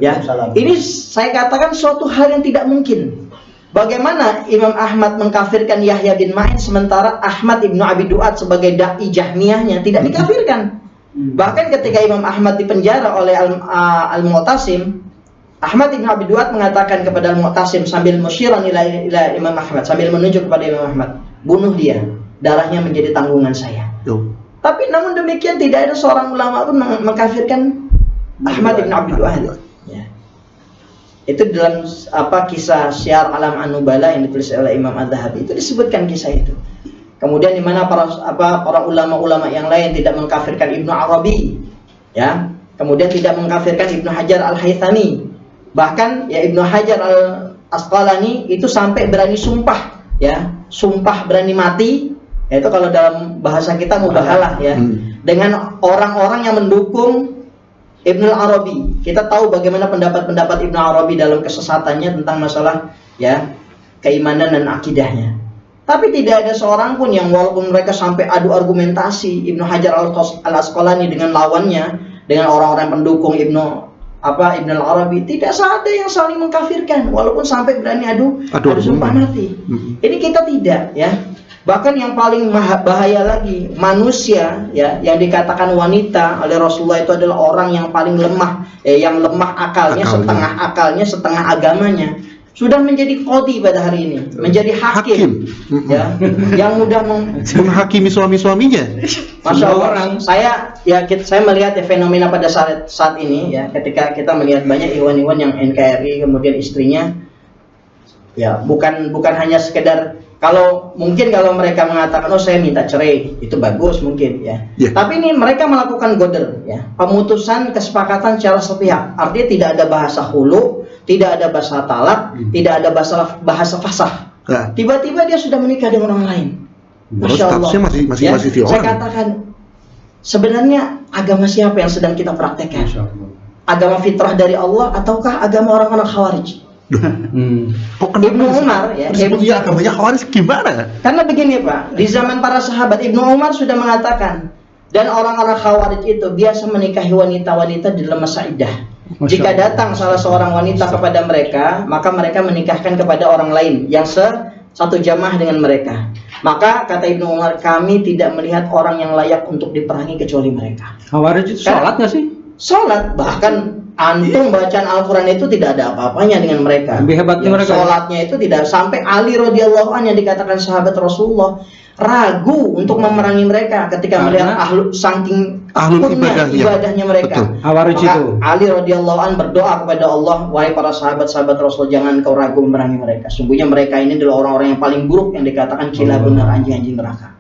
Speaker 4: Ya, ini saya katakan suatu hal yang tidak mungkin. Bagaimana Imam Ahmad mengkafirkan Yahya bin Ma'in sementara Ahmad ibnu Abi Du'ad sebagai dai Jahmiyahnya tidak dikafirkan. Bahkan ketika Imam Ahmad dipenjara oleh Al-Mu'tasim, Ahmad ibnu Abi Du'ad mengatakan kepada Al-Mu'tasim sambil musyiran ila Imam Ahmad, sambil menunjuk kepada Imam Ahmad, bunuh dia. Darahnya menjadi tanggungan saya. Tapi namun demikian tidak ada seorang ulama pun mengkafirkan Ahmad ibn Abi Du'ad. Ya. Itu dalam kisah Syiar Alam An-Nubala yang ditulis oleh Imam Adz-Dzahabi itu disebutkan kisah itu. Kemudian di mana para ulama-ulama yang lain tidak mengkafirkan Ibnu Arabi, ya. Kemudian tidak mengkafirkan Ibnu Hajar Al-Haythami. Bahkan ya Ibnu Hajar Al-Asqalani itu sampai berani sumpah, ya, sumpah berani mati. Itu kalau dalam bahasa kita mubahalah ya, dengan orang-orang yang mendukung Ibnu Arabi. Kita tahu bagaimana pendapat-pendapat Ibnu Arabi dalam kesesatannya tentang masalah ya keimanan dan akidahnya. Tapi tidak ada seorang pun yang walaupun mereka sampai adu argumentasi Ibnu Hajar Al-Asqalani dengan lawannya, dengan orang-orang pendukung Ibnu Arabi, tidak ada yang saling mengkafirkan walaupun sampai berani adu sumpah mati. Ini kita tidak ya. Bahkan yang paling bahaya lagi, manusia ya yang dikatakan wanita oleh Rasulullah itu adalah orang yang paling lemah, yang lemah akalnya, setengah agamanya, sudah menjadi qadhi pada hari ini, menjadi hakim. Ya, yang mudah
Speaker 1: menghakimi suami-suaminya.
Speaker 4: Masya Allah, saya melihat ya, fenomena pada saat ini ya, ketika kita melihat banyak iwan-iwan yang NKRI kemudian istrinya ya bukan hanya sekedar kalau mereka mengatakan oh saya minta cerai, itu bagus mungkin ya. Tapi ini mereka melakukan goder ya, pemutusan kesepakatan secara sepihak. Artinya tidak ada bahasa hulu, tidak ada bahasa talak, tidak ada bahasa fasah. Tiba-tiba dia sudah menikah dengan orang lain. Masya Allah. Masih di orang. Saya katakan sebenarnya agama siapa yang sedang kita praktekkan? Agama fitrah dari Allah ataukah agama orang-orang Khawarij? Ibnu Umar ya,
Speaker 1: sebetulnya agamanya Khawarij gimana?
Speaker 4: Karena begini Pak, di zaman para sahabat Ibnu Umar sudah mengatakan, dan orang-orang Khawarij itu biasa menikahi wanita-wanita di dalam masa iddah. Jika datang salah seorang wanita kepada mereka, maka mereka menikahkan kepada orang lain yang satu jamaah dengan mereka. Maka kata Ibnu Umar, kami tidak melihat orang yang layak untuk diperangi kecuali mereka.
Speaker 2: Khawarij itu sholat nggak sih?
Speaker 4: Sholat, bahkan Antum bacaan Al-Quran itu tidak ada apa-apanya dengan mereka.
Speaker 2: Lebih hebatnya mereka.
Speaker 4: Sholatnya itu tidak, sampai Ali radhiyallahu anhu yang dikatakan sahabat Rasulullah ragu untuk memerangi mereka ketika melihat saking ibadahnya mereka.
Speaker 2: Maka
Speaker 4: Ali radhiyallahu anhu berdoa kepada Allah, wahai para sahabat-sahabat Rasul, jangan kau ragu memerangi mereka. Sungguhnya mereka ini adalah orang-orang yang paling buruk yang dikatakan benar anjing-anjing neraka.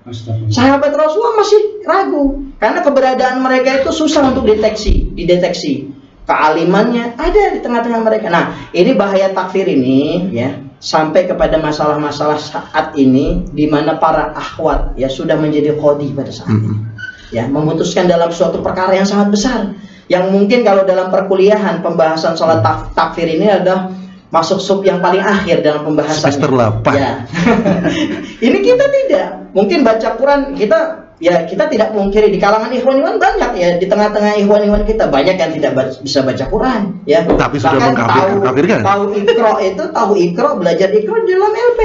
Speaker 4: Sahabat Rasulullah masih ragu karena keberadaan mereka itu susah untuk dideteksi. Kealimannya ada di tengah-tengah mereka. Nah, ini bahaya takfir ini ya, sampai kepada masalah-masalah saat ini di mana para akhwat ya sudah menjadi qadhi pada saat ini. Ya, memutuskan dalam suatu perkara yang sangat besar. Yang mungkin kalau dalam perkuliahan pembahasan soal takfir ini adalah masuk sub yang paling akhir dalam pembahasan
Speaker 1: semester 8.
Speaker 4: Ya. Ini kita tidak. Mungkin baca Quran kita tidak mungkiri, di kalangan ikhwan-ikhwan banyak ya, di tengah-tengah ikhwan-ikhwan kita banyak yang tidak bisa baca Quran ya.
Speaker 1: Tapi sudah mengkafirkan.
Speaker 4: Tahu ikro, belajar ikro dalam LP.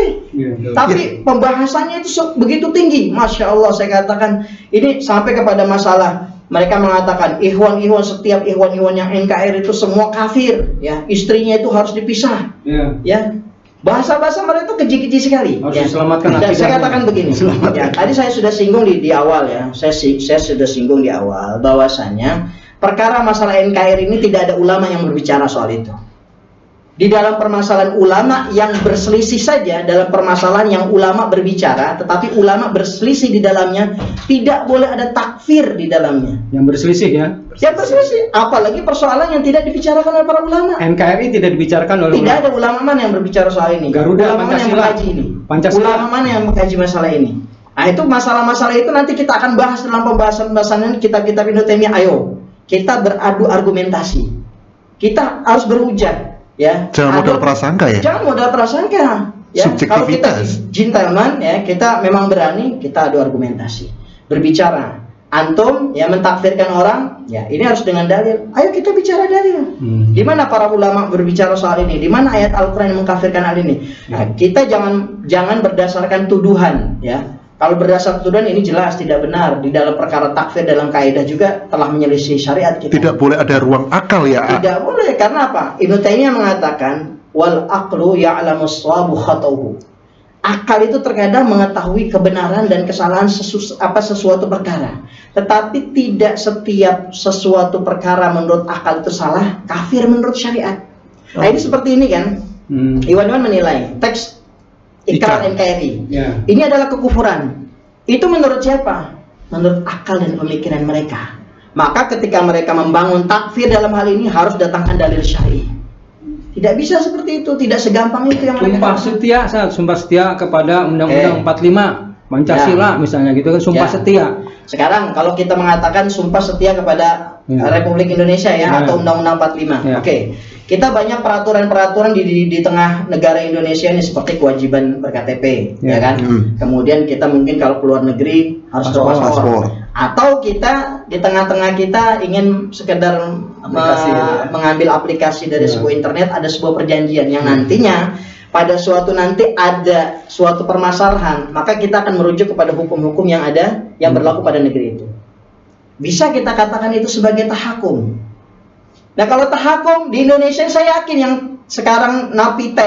Speaker 4: Tapi pembahasannya itu begitu tinggi. Masya Allah, saya katakan ini sampai kepada masalah mereka mengatakan setiap ikhwan-ikhwan yang NKRI itu semua kafir ya, istrinya itu harus dipisah. Ya. Bahasa-bahasa mereka itu keji-keji sekali.
Speaker 2: Harus diselamatkan.
Speaker 4: Dan saya katakan begini. Ya, tadi saya sudah singgung di awal ya. Saya sudah singgung di awal bahwasanya perkara masalah NKRI ini tidak ada ulama yang berbicara soal itu. Di dalam permasalahan ulama yang berselisih saja, dalam permasalahan yang ulama berbicara, tetapi ulama berselisih di dalamnya, tidak boleh ada takfir di dalamnya.
Speaker 2: Yang berselisih ya?
Speaker 4: Yang berselisih, apalagi persoalan yang tidak dibicarakan oleh para ulama.
Speaker 2: NKRI tidak dibicarakan oleh
Speaker 4: ulama. Tidak ada ulama mana yang berbicara soal ini.
Speaker 2: Garuda,
Speaker 4: ulama mana yang mengkaji ini. Ulama mana yang mengkaji masalah ini. Nah, itu masalah-masalah itu nanti kita akan bahas dalam pembahasan-pembahasan kitab-kitab Ibnu Taimiyah. Ayo, kita beradu argumentasi. Kita harus berhujah. Ya,
Speaker 1: jangan modal prasangka ya.
Speaker 4: Jangan modal prasangka. Ya, kalau kita gentleman ya, kita memang berani, kita adu argumentasi, berbicara. Antum ya mentakfirkan orang, ya ini harus dengan dalil. Ayo kita bicara dalil. Di mana para ulama berbicara soal ini? Di mana ayat Al-Qur'an yang mengkafirkan hal ini? Nah, kita jangan berdasarkan tuduhan ya. Kalau berdasar tuduhan ini jelas tidak benar. Di dalam perkara takfir dalam kaidah juga telah menyelisih syariat kita.
Speaker 1: Tidak boleh ada ruang akal ya.
Speaker 4: Tidak boleh, karena apa? Ibnu Taimiyah mengatakan wal aqlu ya'lamu shawabu khata'uhu. Akal itu terkadang mengetahui kebenaran dan kesalahan sesuatu perkara. Tetapi tidak setiap sesuatu perkara menurut akal itu salah, kafir menurut syariat. Nah, ini seperti ini kan. Iwan menilai teks Ikrar NKRI. Ini adalah kekufuran. Itu menurut siapa? Menurut akal dan pemikiran mereka. Maka ketika mereka membangun takfir dalam hal ini harus datangkan dalil syar'i. Tidak bisa seperti itu, tidak segampang itu yang mereka
Speaker 2: sumpah setia kepada Undang-Undang 45 Pancasila misalnya gitu kan, sumpah setia.
Speaker 4: Sekarang kalau kita mengatakan sumpah setia kepada Republik Indonesia atau Undang-Undang 45. Oke. Kita banyak peraturan-peraturan di tengah negara Indonesia ini seperti kewajiban berKTP, ya kan? Kemudian kita mungkin kalau keluar negeri harus berpaspor. Atau kita di tengah-tengah kita ingin sekedar mengambil aplikasi dari sebuah internet, ada sebuah perjanjian yang nantinya pada suatu nanti ada suatu permasalahan, maka kita akan merujuk kepada hukum-hukum yang ada yang berlaku pada negeri itu. Bisa kita katakan itu sebagai tahakum. Nah, kalau tahakum di Indonesia, saya yakin yang sekarang napi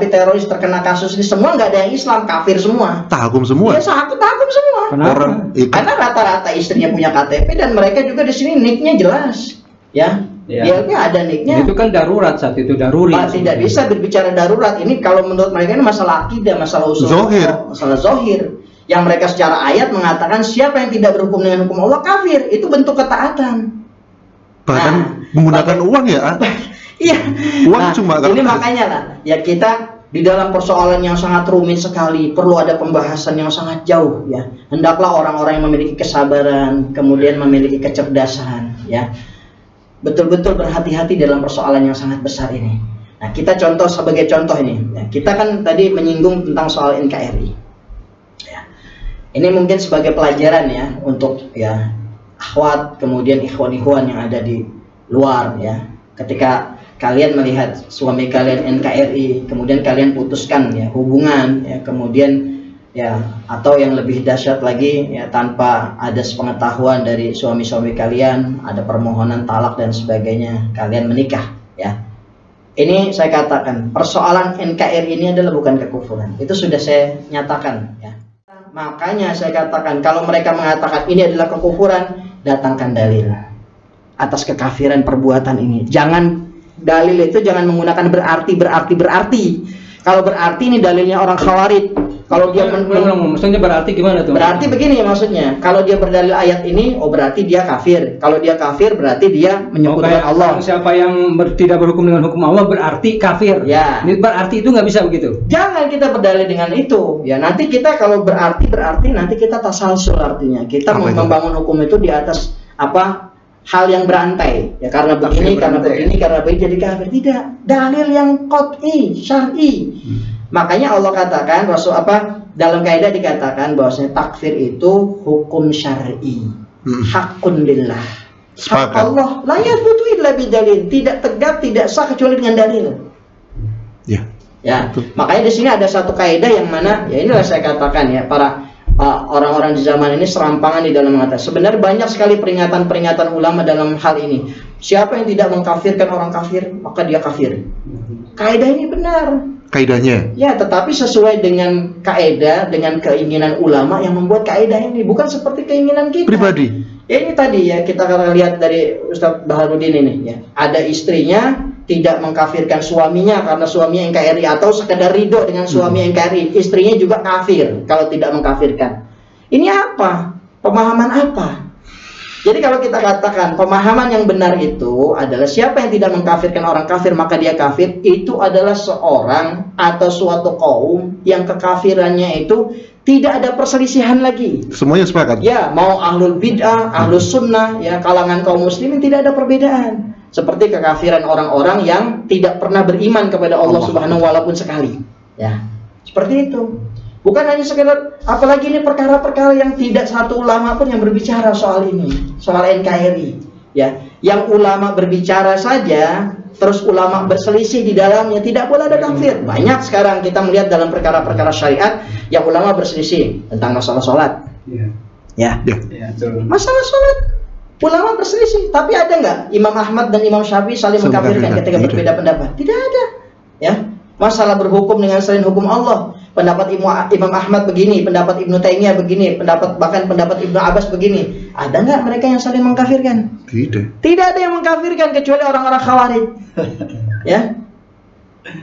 Speaker 4: teroris terkena kasus ini semua nggak ada yang Islam, kafir semua.
Speaker 1: Tahakum semua.
Speaker 4: Ya, tahakum semua. Karena rata-rata istrinya punya KTP dan mereka juga di sini nicknya jelas, ya. Dia ada nicknya.
Speaker 2: Itu kan darurat saat itu, daruri.
Speaker 4: Tidak bisa berbicara darurat. Ini kalau menurut mereka ini masalah akidah, masalah usul, masalah zohir. Yang mereka secara ayat mengatakan siapa yang tidak berhukum dengan hukum Allah kafir. Itu bentuk ketaatan.
Speaker 1: Bahkan menggunakan uang ya.
Speaker 4: Iya.
Speaker 1: Uang cuma
Speaker 4: ini makanya lah ya, kita di dalam persoalan yang sangat rumit sekali perlu ada pembahasan yang sangat jauh ya. Hendaklah orang-orang yang memiliki kesabaran, kemudian memiliki kecerdasan ya, betul-betul berhati-hati dalam persoalan yang sangat besar ini. Nah, kita sebagai contoh ini ya, kita kan tadi menyinggung tentang soal NKRI ya. Ini mungkin sebagai pelajaran ya untuk ya akhwat, kemudian ikhwan-ikhwan yang ada di luar ya. Ketika kalian melihat suami kalian NKRI, kemudian kalian putuskan ya hubungan ya, kemudian ya, atau yang lebih dahsyat lagi ya, tanpa ada sepengetahuan dari suami-suami kalian, ada permohonan talak dan sebagainya, kalian menikah ya. Ini saya katakan, persoalan NKRI ini adalah bukan kekufuran, itu sudah saya nyatakan ya. Makanya saya katakan, kalau mereka mengatakan ini adalah kekufuran, datangkan dalil atas kekafiran perbuatan ini. Jangan, dalil itu jangan menggunakan berarti. Kalau berarti ini dalilnya orang Khawarij. Kalau dia
Speaker 2: maksudnya berarti gimana tuh?
Speaker 4: Berarti begini maksudnya. Kalau dia berdalil ayat ini, oh berarti dia kafir. Kalau dia kafir berarti dia menyekutukan Allah.
Speaker 2: Siapa yang tidak berhukum dengan hukum Allah berarti kafir.
Speaker 4: Ya.
Speaker 2: Ini berarti itu nggak bisa begitu.
Speaker 4: Jangan kita berdalil dengan itu. Ya nanti kita kalau berarti nanti kita tasalsul artinya. Kita membangun hukum itu di atas apa? Hal yang berantai. Ya karena begini, karena begini, karena begini jadi kafir. Tidak. Dalil yang qat'i, syar'i. Makanya Allah katakan dalam kaidah dikatakan bahwasanya takfir itu hukum syar'i, hakun lillah, hak Allah, la yathbutu illa bidalil, tidak tegak, tidak sah kecuali dengan dalil. Ya, makanya di sini ada satu kaidah yang mana ya inilah saya katakan ya, para orang-orang di zaman ini serampangan di dalam mengatakan. Sebenarnya banyak sekali peringatan-peringatan ulama dalam hal ini. Siapa yang tidak mengkafirkan orang kafir, maka dia kafir. Kaidah ini benar.
Speaker 1: Kaidahnya.
Speaker 4: Ya, tetapi sesuai dengan kaidah, dengan keinginan ulama yang membuat kaidah ini, bukan seperti keinginan kita
Speaker 1: pribadi.
Speaker 4: Ya, ini tadi ya kita akan lihat dari Ustaz Baharudin ini ya. Ada istrinya tidak mengkafirkan suaminya karena suaminya NKRI atau sekedar ridho dengan suami NKRI. Istrinya juga kafir kalau tidak mengkafirkan. Ini apa? Pemahaman apa? Jadi kalau kita katakan pemahaman yang benar itu adalah siapa yang tidak mengkafirkan orang kafir maka dia kafir, itu adalah seorang atau suatu kaum yang kekafirannya itu tidak ada perselisihan lagi.
Speaker 1: Semuanya sepakat.
Speaker 4: Ya, mau ahlul bid'ah, ahlus sunnah, ya kalangan kaum muslimin tidak ada perbedaan. Seperti kekafiran orang-orang yang tidak pernah beriman kepada Allah Subhanahu walaupun sekali. Ya, seperti itu. Bukan hanya sekedar, apalagi ini perkara-perkara yang tidak satu ulama pun yang berbicara soal ini, soal NKRI. Ya, yang ulama berbicara saja, terus ulama berselisih di dalamnya, tidak boleh ada kafir. Banyak sekarang kita melihat dalam perkara-perkara syariat yang ulama berselisih tentang masalah sholat. Ya. Masalah sholat, ulama berselisih. Tapi ada nggak Imam Ahmad dan Imam Syafi'i saling mengkafirkan ketika berbeda pendapat? Tidak ada. Ya. Masalah berhukum dengan selain hukum Allah. Pendapat Imam Ahmad begini, pendapat Ibnu Taimiyah begini, bahkan pendapat Ibnu Abbas begini. Ada nggak mereka yang saling mengkafirkan?
Speaker 1: Tidak.
Speaker 4: Tidak ada yang mengkafirkan kecuali orang-orang Khawarij. Ya.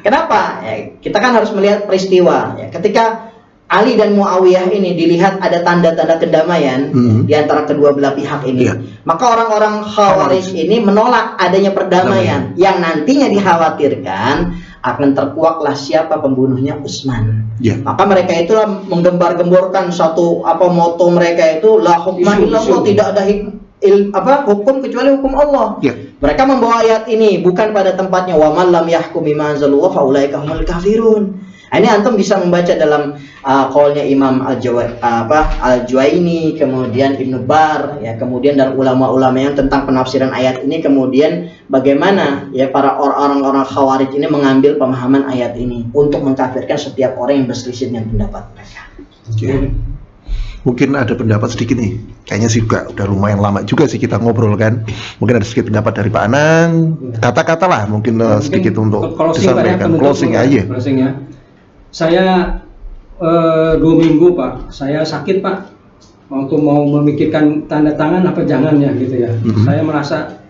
Speaker 4: Kenapa? Ya, kita kan harus melihat peristiwa. Ya, ketika Ali dan Muawiyah ini dilihat ada tanda-tanda kedamaian di antara kedua belah pihak ini, maka orang-orang Khawarij ini menolak adanya perdamaian yang nantinya dikhawatirkan akan terkuaklah siapa pembunuhnya Utsman. Maka mereka itulah menggembar-gemborkan satu moto mereka itu la hukma illallah, tidak ada hukum kecuali hukum Allah. Mereka membawa ayat ini bukan pada tempatnya, wa man lam yahkum bima anzalallah fa ulaika humul kafirun. Ini antum bisa membaca dalam qaulnya Imam Al-Juwaini, kemudian Ibnu Bar, ya, kemudian dan ulama-ulama yang tentang penafsiran ayat ini, kemudian bagaimana ya para orang-orang Khawarij ini mengambil pemahaman ayat ini untuk mengkafirkan setiap orang yang berselisih dengan pendapat mereka.
Speaker 1: Mungkin ada pendapat sedikit nih, kayaknya sih udah lumayan lama juga sih kita ngobrol kan. Mungkin ada sedikit pendapat dari Pak Anang, kata-kata lah mungkin sedikit untuk disampaikan, closing aja.
Speaker 2: Saya 2 minggu Pak, saya sakit Pak, waktu mau memikirkan tanda tangan apa jangannya gitu ya. Saya merasa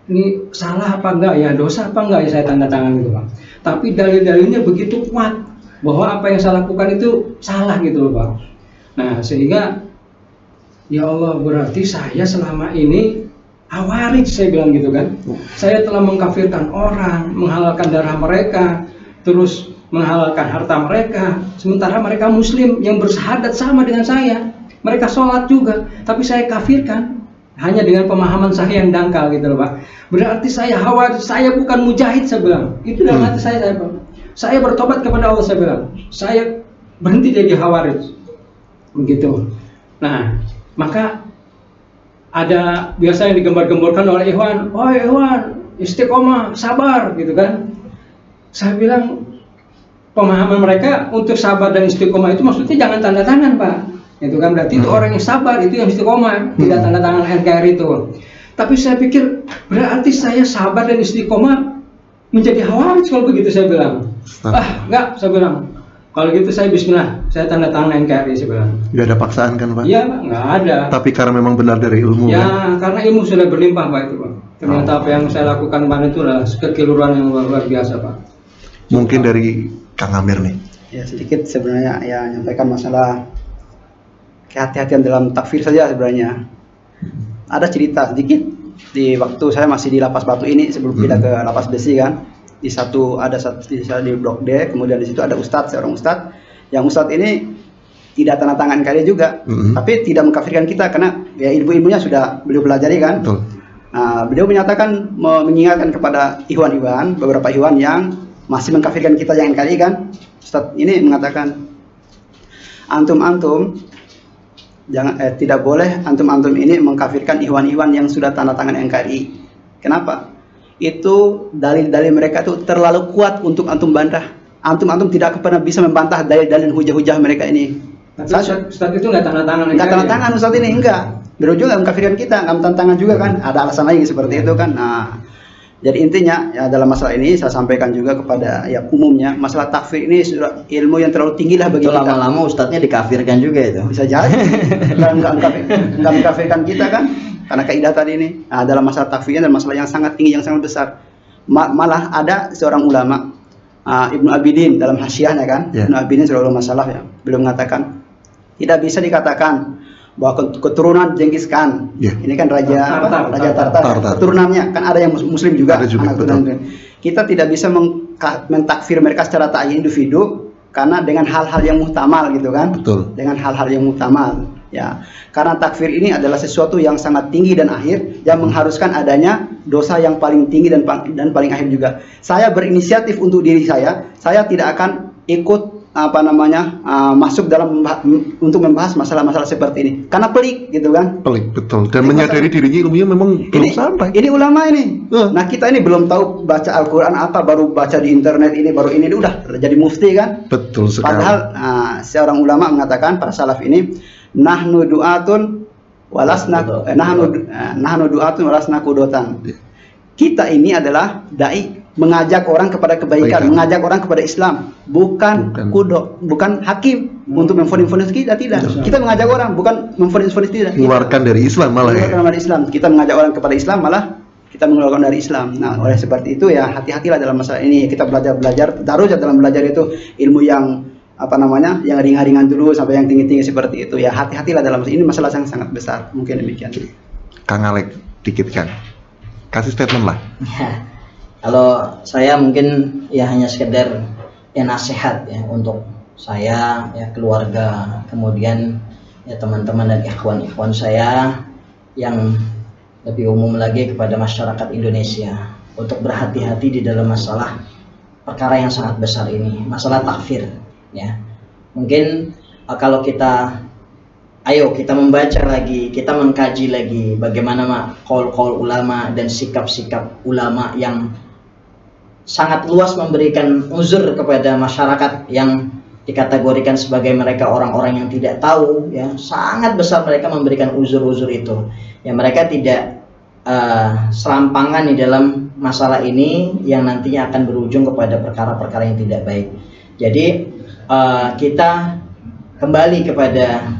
Speaker 2: ini salah apa enggak ya, dosa apa enggak ya saya tanda tangan gitu Pak. Tapi dalil-dalilnya begitu kuat bahwa apa yang saya lakukan itu salah gitu loh Pak. Nah sehingga ya Allah, berarti saya selama ini Khawarij, saya bilang gitu kan. Saya telah mengkafirkan orang, menghalalkan darah mereka, terus menghalalkan harta mereka, sementara mereka muslim yang bersyahadat sama dengan saya, mereka sholat juga, tapi saya kafirkan hanya dengan pemahaman saya yang dangkal gitu loh Pak. Berarti saya Khawarij, saya bukan mujahid, saya bilang. Itu dalam hati saya bilang. Saya bertobat kepada Allah, saya bilang. Saya berhenti jadi Khawarij, begitu. Nah, maka ada biasa yang digembar-gemborkan oleh Ikhwan, oh Ikhwan, istiqomah, sabar gitu kan. Saya bilang, pemahaman mereka untuk sabar dan istiqomah itu maksudnya jangan tanda tangan, Pak. Itu kan berarti itu orang yang sabar, itu yang istiqomah, tidak tanda tangan NKRI itu. Tapi saya pikir berarti saya sabar dan istiqomah menjadi khawarij kalau begitu, saya bilang. Enggak, saya bilang. Kalau gitu saya bismillah, saya tanda tangan NKRI, saya bilang.
Speaker 1: Nggak ada paksaan kan, Pak?
Speaker 2: Iya, Pak, nggak ada.
Speaker 1: Tapi karena memang benar dari ilmu.
Speaker 2: Ya, karena ilmu sudah berlimpah, Pak, itu, Pak. Ternyata apa yang saya lakukan kemarin itu adalah kekiluruan yang luar biasa, Pak.
Speaker 1: Mungkin dari Kang Amir nih.
Speaker 3: Ya, sedikit sebenarnya ya menyampaikan masalah kehati-hatian dalam takfir saja sebenarnya. Ada cerita sedikit di waktu saya masih di Lapas Batu ini sebelum pindah ke Lapas Besi kan. Di Blok D, kemudian di situ ada seorang ustadz, yang ustadz ini tidak tanda tangan kali juga, tapi tidak mengkafirkan kita karena ya ilmu-ilmunya sudah beliau pelajari kan. Nah, beliau menyatakan mengingatkan kepada beberapa ikhwan yang masih mengkafirkan kita yang kali kan. Ustadz ini mengatakan antum jangan tidak boleh antum ini mengkafirkan ikhwan-ikhwan yang sudah tanda tangan NKRI. Kenapa? Itu dalil-dalil mereka itu terlalu kuat untuk antum bantah. Antum tidak pernah bisa membantah dalil-dalil hujah-hujah mereka ini.
Speaker 2: Ustaz itu nggak tanda tangan.
Speaker 3: Nggak tanda tangan Ustaz ini, enggak. Beliau juga mengkafirkan kita, nggak tanda tangan juga kan. Ada alasan lain seperti itu kan. Nah, jadi intinya ya dalam masalah ini saya sampaikan juga kepada ya umumnya, masalah takfir ini sudah ilmu yang terlalu tinggi lah bagi kita.
Speaker 4: Lama-lama ustadznya dikafirkan juga itu.
Speaker 3: Bisa jadi. Nggak mengkafirkan kita kan. Karena kaidah tadi ini, nah, dalam masalah takfirnya dan masalah yang sangat tinggi, yang sangat besar. Malah ada seorang ulama, Ibnu Abidin dalam hasyiahnya kan, Ibnu Abidin seorang ulama salaf ya, beliau mengatakan tidak bisa dikatakan bahwa keturunan Genghis Khan, ini kan Raja Tartar. Keturunannya kan ada yang Muslim juga. Kita tidak bisa mentakfir mereka secara ta'yin individu karena dengan hal-hal yang muhtamal gitu kan.
Speaker 1: Betul.
Speaker 3: Dengan hal-hal yang muhtamal. Ya, karena takfir ini adalah sesuatu yang sangat tinggi dan akhir yang mengharuskan adanya dosa yang paling tinggi dan paling akhir juga. Saya berinisiatif untuk diri saya tidak akan ikut masuk dalam untuk membahas masalah-masalah seperti ini karena pelik gitu kan.
Speaker 1: Pelik, betul. Dan menyadari dirinya ilmunya memang belum sampai.
Speaker 3: Ini ulama ini. Nah, kita ini belum tahu baca Al-Qur'an apa, baru baca di internet ini, baru ini udah jadi mufti kan.
Speaker 1: Betul sekali.
Speaker 3: Padahal seorang ulama mengatakan, para salaf ini, nahnu du'atun walasna kudotan. Kita ini adalah dai, mengajak orang kepada kebaikan, mengajak orang kepada Islam, bukan kudo, bukan hakim untuk memvonis kita, tidak. Kita mengajak orang, bukan memvonis tidak.
Speaker 1: Mengeluarkan dari Islam malah.
Speaker 3: Dari Islam. Kita mengajak orang kepada Islam, malah kita mengeluarkan dari Islam. Nah, oleh seperti itu ya hati-hatilah dalam masalah ini. Kita belajar, taruh dalam belajar itu ilmu yang yang ringan-ringan dulu sampai yang tinggi-tinggi seperti itu. Ya hati-hatilah dalam ini, masalah yang sangat besar. Mungkin demikian.
Speaker 1: Kang Alek, dikit kan. Kasih statement lah.
Speaker 4: Kalau saya mungkin ya hanya sekedar ya nasihat ya untuk saya, ya keluarga, kemudian ya teman-teman dan ikhwan-ikhwan saya yang lebih umum lagi kepada masyarakat Indonesia untuk berhati-hati di dalam masalah perkara yang sangat besar ini, masalah takfir. Ya, mungkin kalau kita membaca lagi, kita mengkaji lagi bagaimana qaul-qaul ulama dan sikap-sikap ulama yang sangat luas memberikan uzur kepada masyarakat yang dikategorikan sebagai mereka orang-orang yang tidak tahu, ya sangat besar mereka memberikan uzur-uzur itu. Ya mereka tidak serampangan di dalam masalah ini yang nantinya akan berujung kepada perkara-perkara yang tidak baik. Jadi kita kembali kepada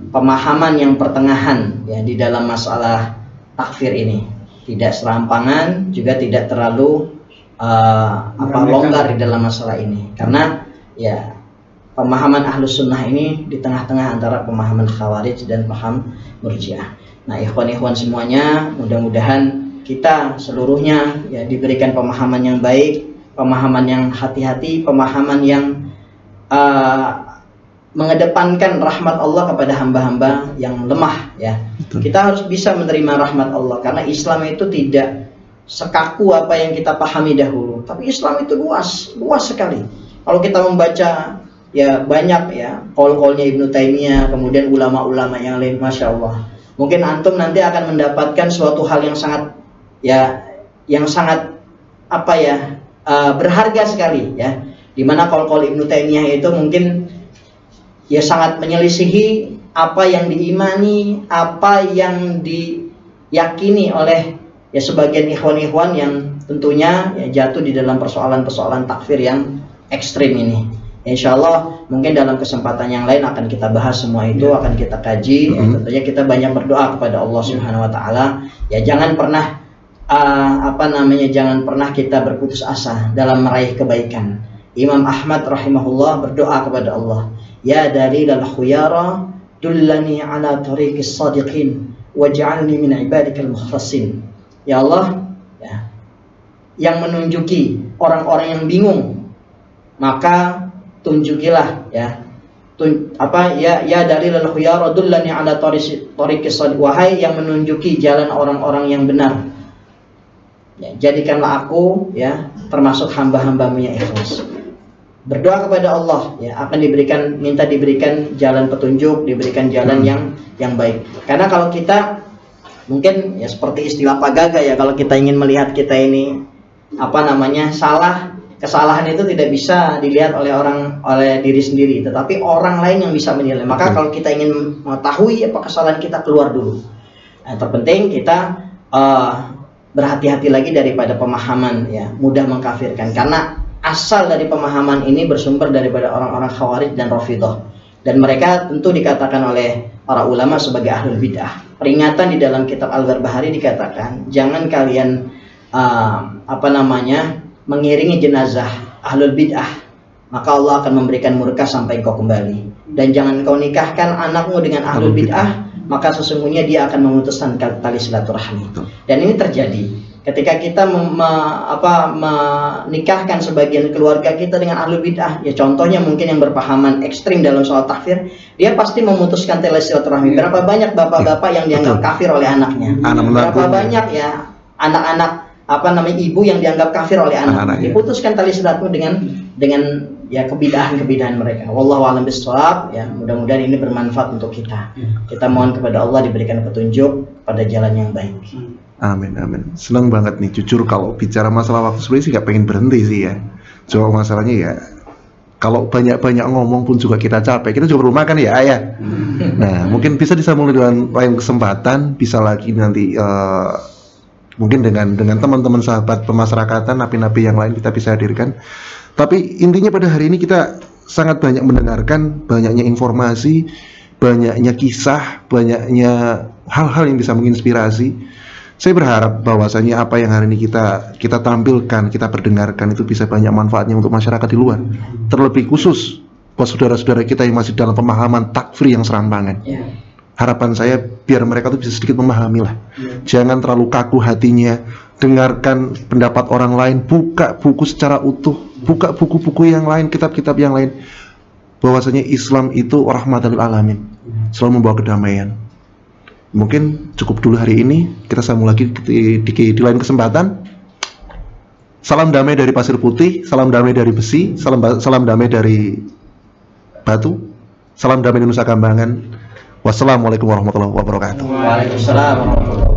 Speaker 4: pemahaman yang pertengahan ya di dalam masalah takfir ini, tidak serampangan juga tidak terlalu longgar di dalam masalah ini, karena ya pemahaman Ahlus Sunnah ini di tengah-tengah antara pemahaman Khawarij dan paham Murji'ah. Nah, ikhwan-ikhwan semuanya, mudah-mudahan kita seluruhnya ya diberikan pemahaman yang baik, pemahaman yang hati-hati, pemahaman yang mengedepankan rahmat Allah kepada hamba-hamba yang lemah ya. Betul. Kita harus bisa menerima rahmat Allah karena Islam itu tidak sekaku apa yang kita pahami dahulu, tapi Islam itu luas sekali. Kalau kita membaca ya banyak ya qaul-qaulnya Ibnu Taimiyah, kemudian ulama-ulama yang lain, masya Allah. Mungkin antum nanti akan mendapatkan suatu hal yang sangat berharga sekali ya. Dimana qaul-qaul Ibnu Taimiyah itu mungkin ya sangat menyelisihi apa yang diimani, apa yang diyakini oleh ya sebagian ikhwan-ikhwan yang tentunya ya jatuh di dalam persoalan-persoalan takfir yang ekstrim ini. Insya Allah mungkin dalam kesempatan yang lain akan kita bahas semua itu, akan kita kaji. Tentunya kita banyak berdoa kepada Allah Subhanahu Wa Taala. Ya jangan pernah jangan pernah kita berputus asa dalam meraih kebaikan. Imam Ahmad rahimahullah berdoa kepada Allah, ya dalilal khuyara dullani ala tariqis sadiqin waj'alni min ibadikal mukhlasin. Ya Allah, ya, yang menunjuki orang-orang yang bingung, maka tunjukilah ya ya dalilal khuyara dullani ala tariqis sadiqin, wahai yang menunjuki jalan orang-orang yang benar, ya, jadikanlah aku ya termasuk hamba-hambamu yang ikhlas. Berdoa kepada Allah ya akan minta diberikan jalan petunjuk, diberikan jalan yang baik. Karena kalau kita mungkin ya seperti istilah Pak Gaga ya, kalau kita ingin melihat kita ini salah, kesalahan itu tidak bisa dilihat oleh diri sendiri, tetapi orang lain yang bisa menilai. Maka kalau kita ingin mengetahui apa kesalahan kita, keluar dulu. Nah, terpenting kita berhati-hati lagi daripada pemahaman ya mudah mengkafirkan, karena asal dari pemahaman ini bersumber daripada orang-orang Khawarij dan Rafidhah, dan mereka tentu dikatakan oleh para ulama sebagai ahlul bid'ah. Peringatan di dalam kitab Al-Barbahari dikatakan, jangan kalian mengiringi jenazah ahlul bid'ah, maka Allah akan memberikan murka sampai engkau kembali. Dan jangan kau nikahkan anakmu dengan ahlul bid'ah, maka sesungguhnya dia akan memutuskan tali silaturahmi. Dan ini terjadi ketika kita menikahkan sebagian keluarga kita dengan ahlul bid'ah. Ya contohnya mungkin yang berpahaman ekstrim dalam soal takfir, dia pasti memutuskan tali silaturahmi. Berapa banyak bapak-bapak yang dianggap kafir oleh anaknya? Berapa banyak ya anak-anak ibu yang dianggap kafir oleh anak? Diputuskan tali silaturahmi dengan ya kebidahan mereka. Wallahu a'lam bishawab. Ya mudah-mudahan ini bermanfaat untuk kita. Kita mohon kepada Allah diberikan petunjuk pada jalan yang baik.
Speaker 1: Amin, amin. Senang banget nih, jujur kalau bicara masalah waktu sebenarnya sih gak pengen berhenti sih ya. Cuma masalahnya ya, kalau banyak-banyak ngomong pun juga kita capek. Kita juga perlu makan ya, ayah. Nah, mungkin bisa disambung dengan lain kesempatan, bisa lagi nanti mungkin dengan teman-teman sahabat pemasyarakatan, napi-napi yang lain kita bisa hadirkan. Tapi intinya pada hari ini kita sangat banyak mendengarkan, banyaknya informasi, banyaknya kisah, banyaknya hal-hal yang bisa menginspirasi. Saya berharap bahwasanya apa yang hari ini kita tampilkan, kita perdengarkan itu bisa banyak manfaatnya untuk masyarakat di luar. Terlebih khusus buat saudara-saudara kita yang masih dalam pemahaman takfir yang serampangan. Harapan saya biar mereka tuh bisa sedikit memahami lah. Jangan terlalu kaku hatinya, dengarkan pendapat orang lain, buka buku secara utuh, buka buku-buku yang lain, kitab-kitab yang lain. Bahwasanya Islam itu rahmatan lil alamin, selalu membawa kedamaian. Mungkin cukup dulu hari ini, kita sambung lagi di lain kesempatan. Salam damai dari pasir putih, salam damai dari besi, salam damai dari batu, salam damai di Nusa Kambangan. Wassalamualaikum warahmatullahi wabarakatuh.
Speaker 4: Waalaikumsalam warahmatullahi wabarakatuh.